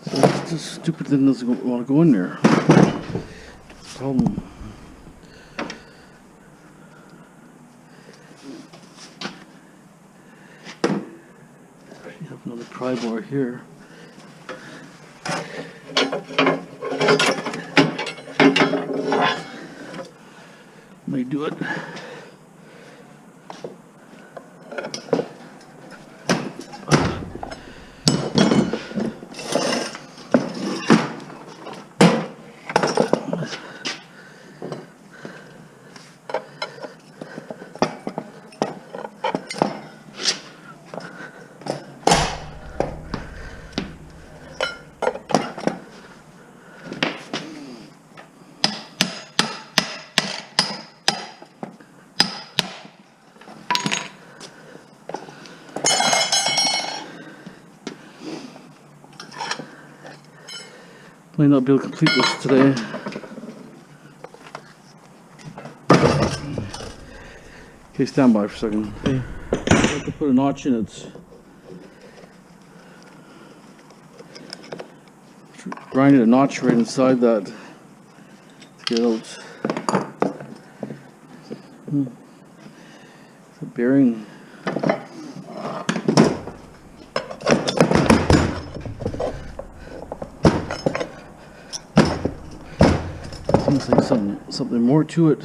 So this stupid thing doesn't want to go in there. Problem. Have another pry bar here. May do it. Might not be able to complete this today. Okay, stand by for a second. Okay. I have to put a notch in it. Grinded a notch right inside that to get it out. It's a bearing. Seems like something more to it.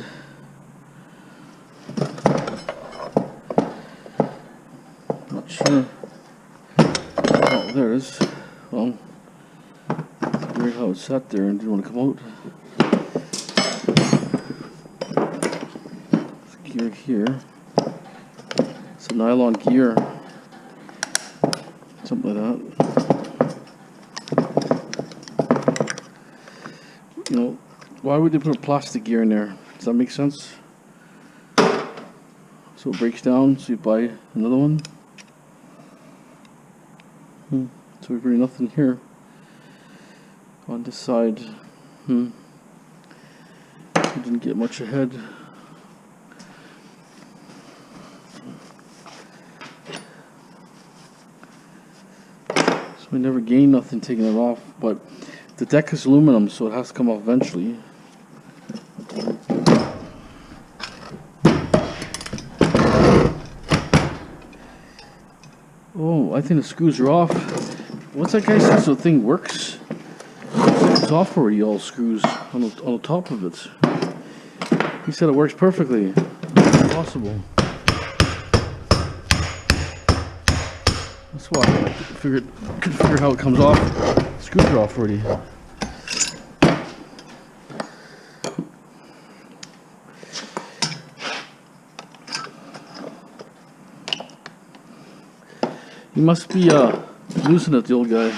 Not sure. Oh, there it is. Well, it's weird how it sat there and didn't want to come out. This gear here. It's a nylon gear. Something like that. You know, why would they put a plastic gear in there? Does that make sense? So it breaks down, so you buy another one. So we've really nothing here on this side. We didn't get much ahead. So we never gained nothing taking it off, but the deck is aluminum, so it has to come off eventually. Oh, I think the screws are off. What's that guy says the thing works? It's off already, all screws on the top of it. He said it works perfectly. Impossible. That's why I couldn't figure how it comes off. The screws are off already. He must be losing it, the old guy.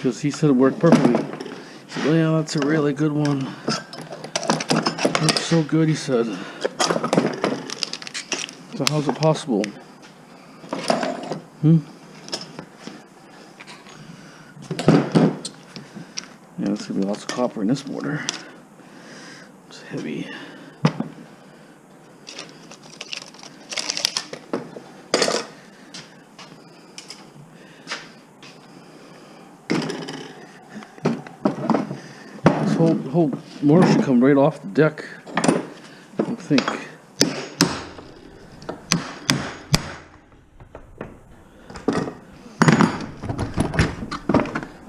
because he said it worked perfectly. He said, "Oh yeah, that's a really good one. Looks so good," he said. So how's it possible? Yeah, there's gonna be lots of copper in this mortar. It's heavy. This whole mortar should come right off the deck, I think.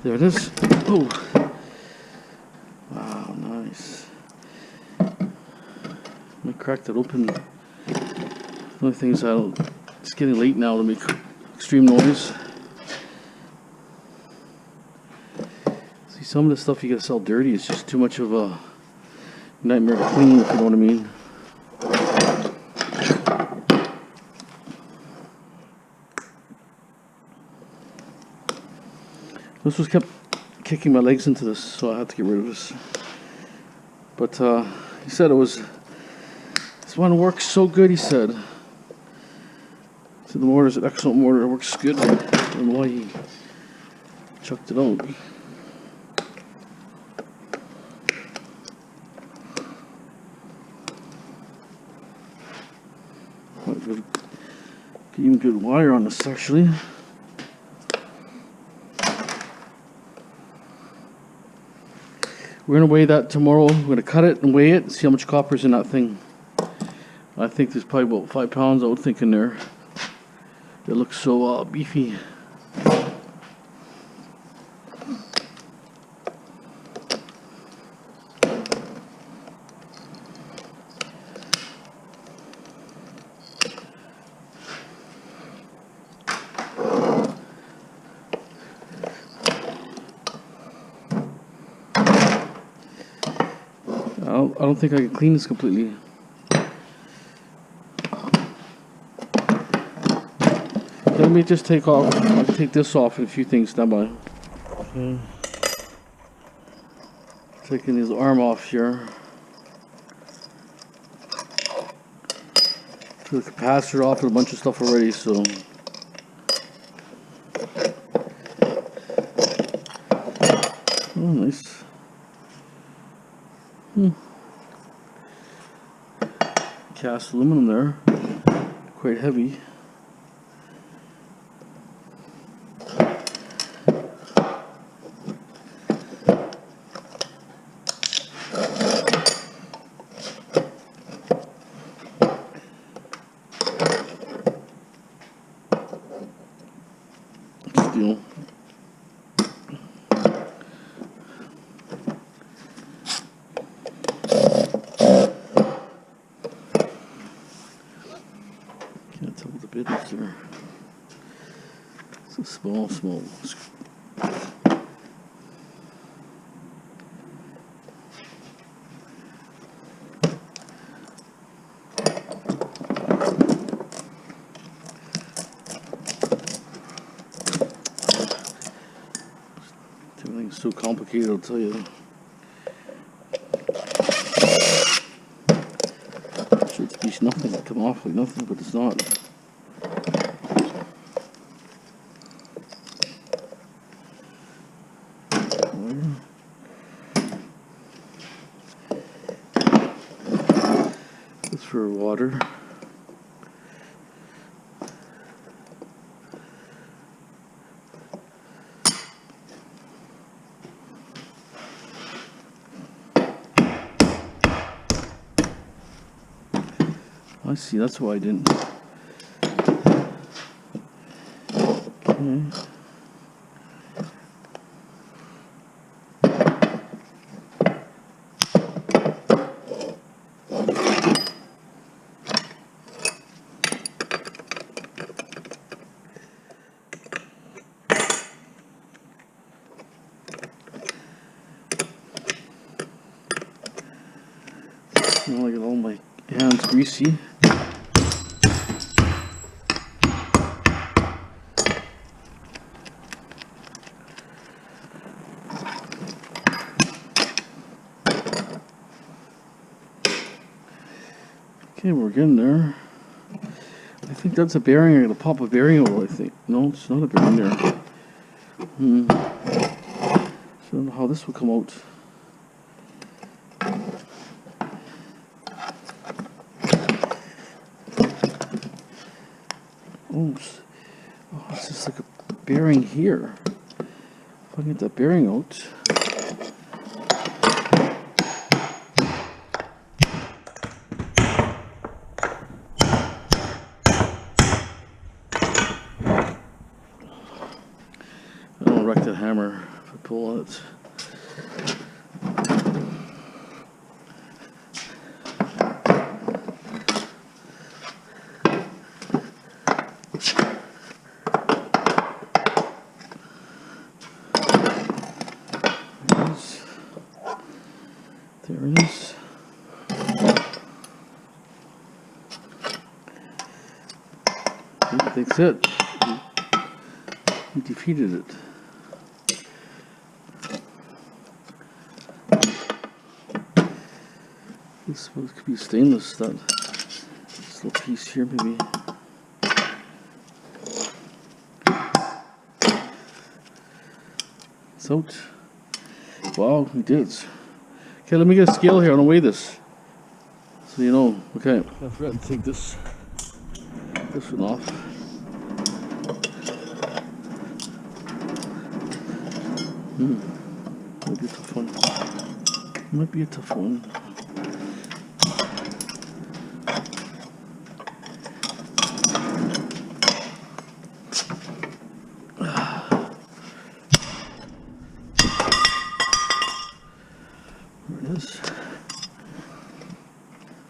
There it is. Oh, wow, nice. I'm gonna crack that open. The only thing is, it's getting late now to make extreme noise. See, some of the stuff you gotta sell dirty is just too much of a nightmare to clean, if you know what I mean. This was kept kicking my legs into this, so I had to get rid of this. But he said this one works so good, he said. So the mortar is an excellent mortar, it works good. I don't know why he chucked it out. Get even good wire on this, actually. We're going to weigh that tomorrow. We're going to cut it and weigh it and see how much copper is in that thing. I think there's probably about 5 pounds, I would think, in there. It looks so beefy. I don't think I can clean this completely. Let me just take this off and a few things. Stand by. Okay. Taking his arm off here. Took the capacitor off and a bunch of stuff already, so. Oh, nice. Cast aluminum there, quite heavy. Steel. There. It's a small. Everything's so complicated, I'll tell you. It should be nothing to come off like nothing, but it's not. That's for water. I see, that's why I didn't. Okay. Now I get all my hands greasy. Okay, we're getting there. I think that's a bearing. I'm gonna pop a bearing over, I think. No, it's not a bearing there. So I don't know how this will come out. Oops. Oh, it's just like a bearing here. If I can get that bearing out. I don't wreck that hammer if I pull on it. There it is. That's it. We defeated it. This could be stainless, that this little piece here maybe. It's out. Wow, we did it. Okay, let me get a scale here. I'm gonna weigh this, so you know. Okay, I forgot to take this one off. Might be a tough one. Might be a tough one.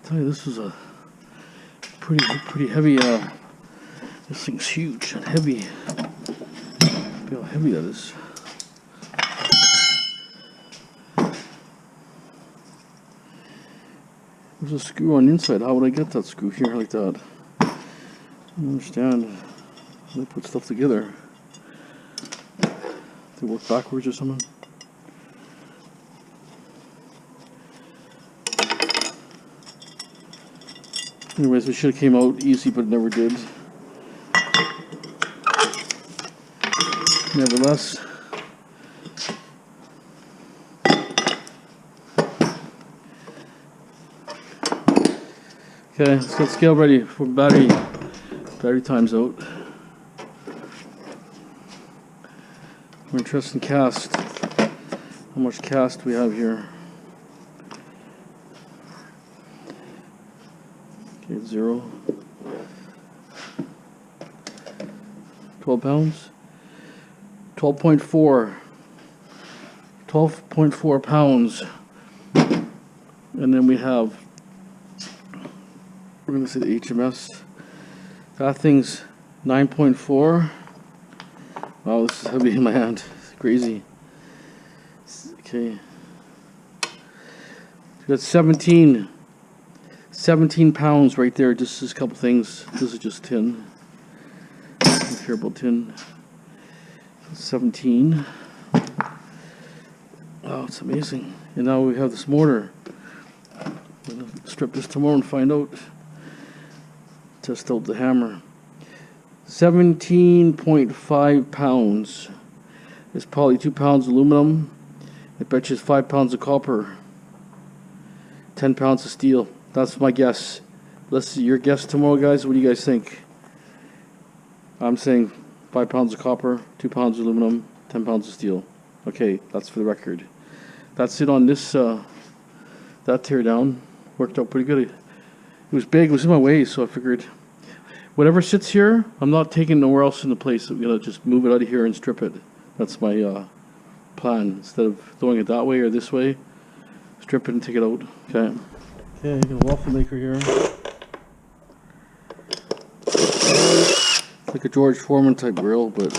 Tell you, this was a pretty heavy. This thing's huge and heavy. Feel how heavy that is. There's a screw on the inside. How would I get that screw here like that? I don't understand. How they put stuff together. They work backwards or something. Anyways, it should have came out easy, but it never did. Nevertheless. Okay, let's get scale ready for battery. Battery time's out. We're interested in cast. How much cast we have here? Okay, 0. 12 pounds. 12.4. 12.4 pounds. And then we have, we're going to say the HMS. That thing's 9.4. Wow, this is heavy in my hand. It's crazy. Okay. We got 17 pounds right there. Just a couple things. This is just tin. I don't care about tin. 17. Wow, it's amazing. And now we have this mortar. I'm going to strip this tomorrow and find out. Test out the hammer. 17.5 pounds. It's probably 2 pounds aluminum. I bet you it's 5 pounds of copper. 10 pounds of steel. That's my guess. Let's see your guess tomorrow, guys. What do you guys think? I'm saying 5 pounds of copper, 2 pounds of aluminum, 10 pounds of steel. Okay, that's for the record. That's it on this, that tear down. Worked out pretty good. It was big, it was in my way, so I figured whatever sits here, I'm not taking nowhere else in the place. I'm going to just move it out of here and strip it. That's my plan. Instead of throwing it that way or this way, strip it and take it out. Okay. Okay, you got a waffle maker here. It's like a George Foreman type grill, but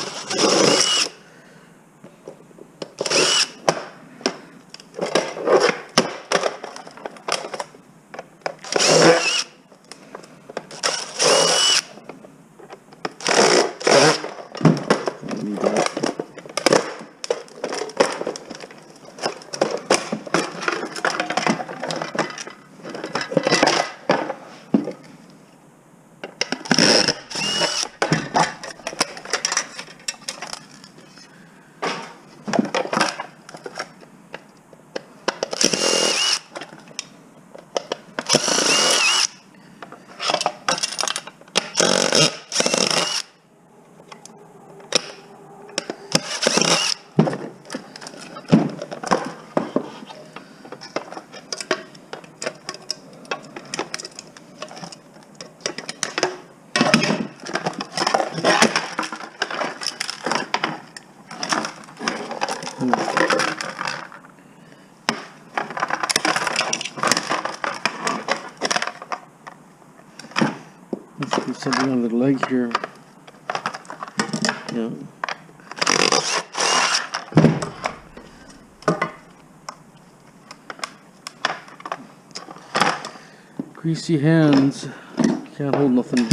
There's something on the leg here. Yeah. Greasy hands. Can't hold nothing.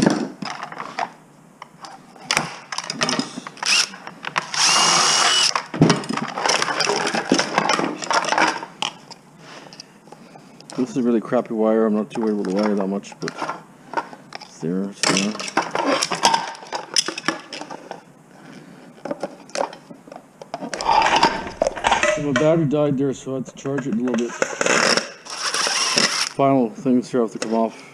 This is a really crappy wire. I'm not too worried about the wire that much, but it's there. It's there. So my battery died there, so I had to charge it a little bit. Final things here have to come off.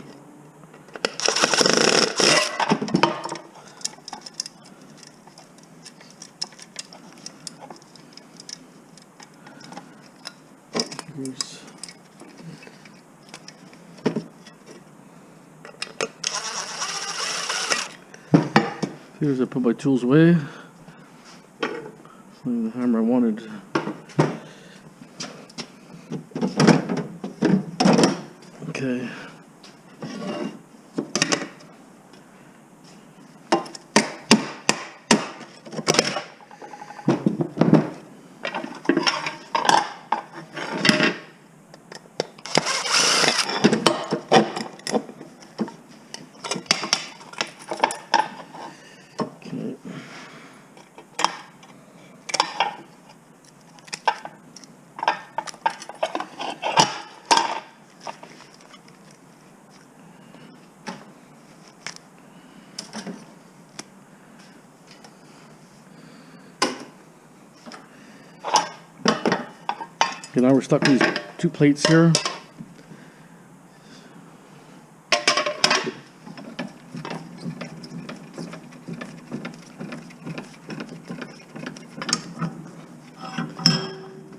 Here's I put my tools away. The hammer I wanted. Okay. Okay, now we're stuck with these two plates here.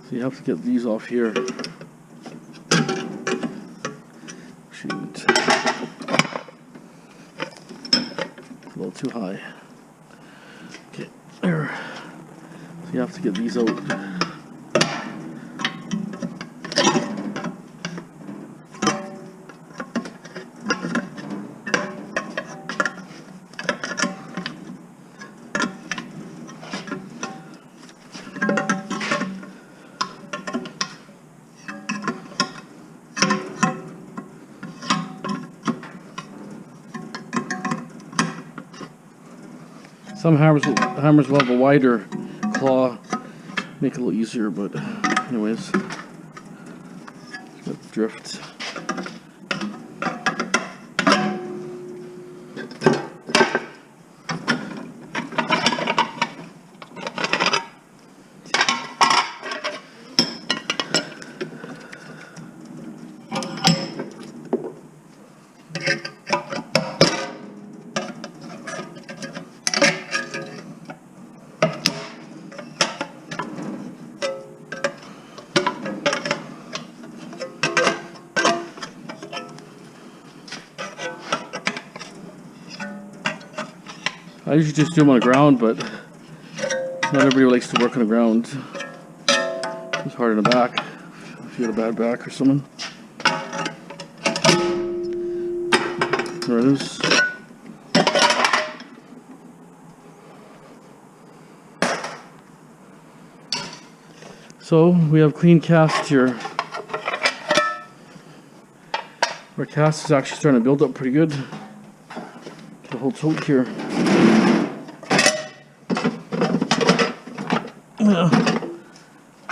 So you have to get these off here. Shoot. It's a little too high. Okay, there. So you have to get these out. Some hammers will have a wider claw, make it a little easier, but anyways, got drift. I usually just do them on the ground, but not everybody likes to work on the ground. It's hard in the back if you have a bad back or something. There it is. So we have clean cast here. Our cast is actually starting to build up pretty good. The whole tote here.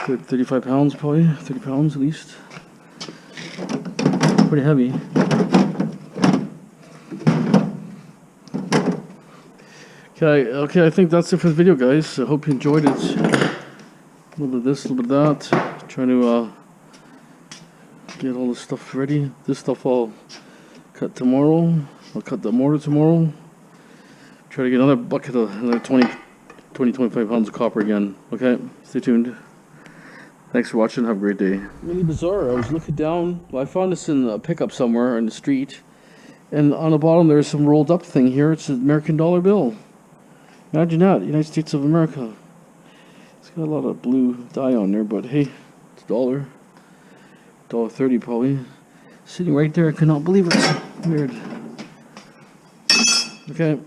Good 35 pounds probably, 30 pounds at least. Pretty heavy. Okay, I think that's it for the video, guys. I hope you enjoyed it. A little bit of this, a little bit of that. Trying to get all this stuff ready. This stuff I'll cut tomorrow. I'll cut the mortar tomorrow. Try to get another bucket of another 25 pounds of copper again. Okay, stay tuned. Thanks for watching. Have a great day. Really bizarre. I was looking down. Well, I found this in a pickup somewhere in the street. And on the bottom there's some rolled up thing here. It's an American dollar bill. Imagine that. United States of America. It's got a lot of blue dye on there, but hey, it's a dollar. $1.30 probably. Sitting right there. I could not believe it. Weird. Okay.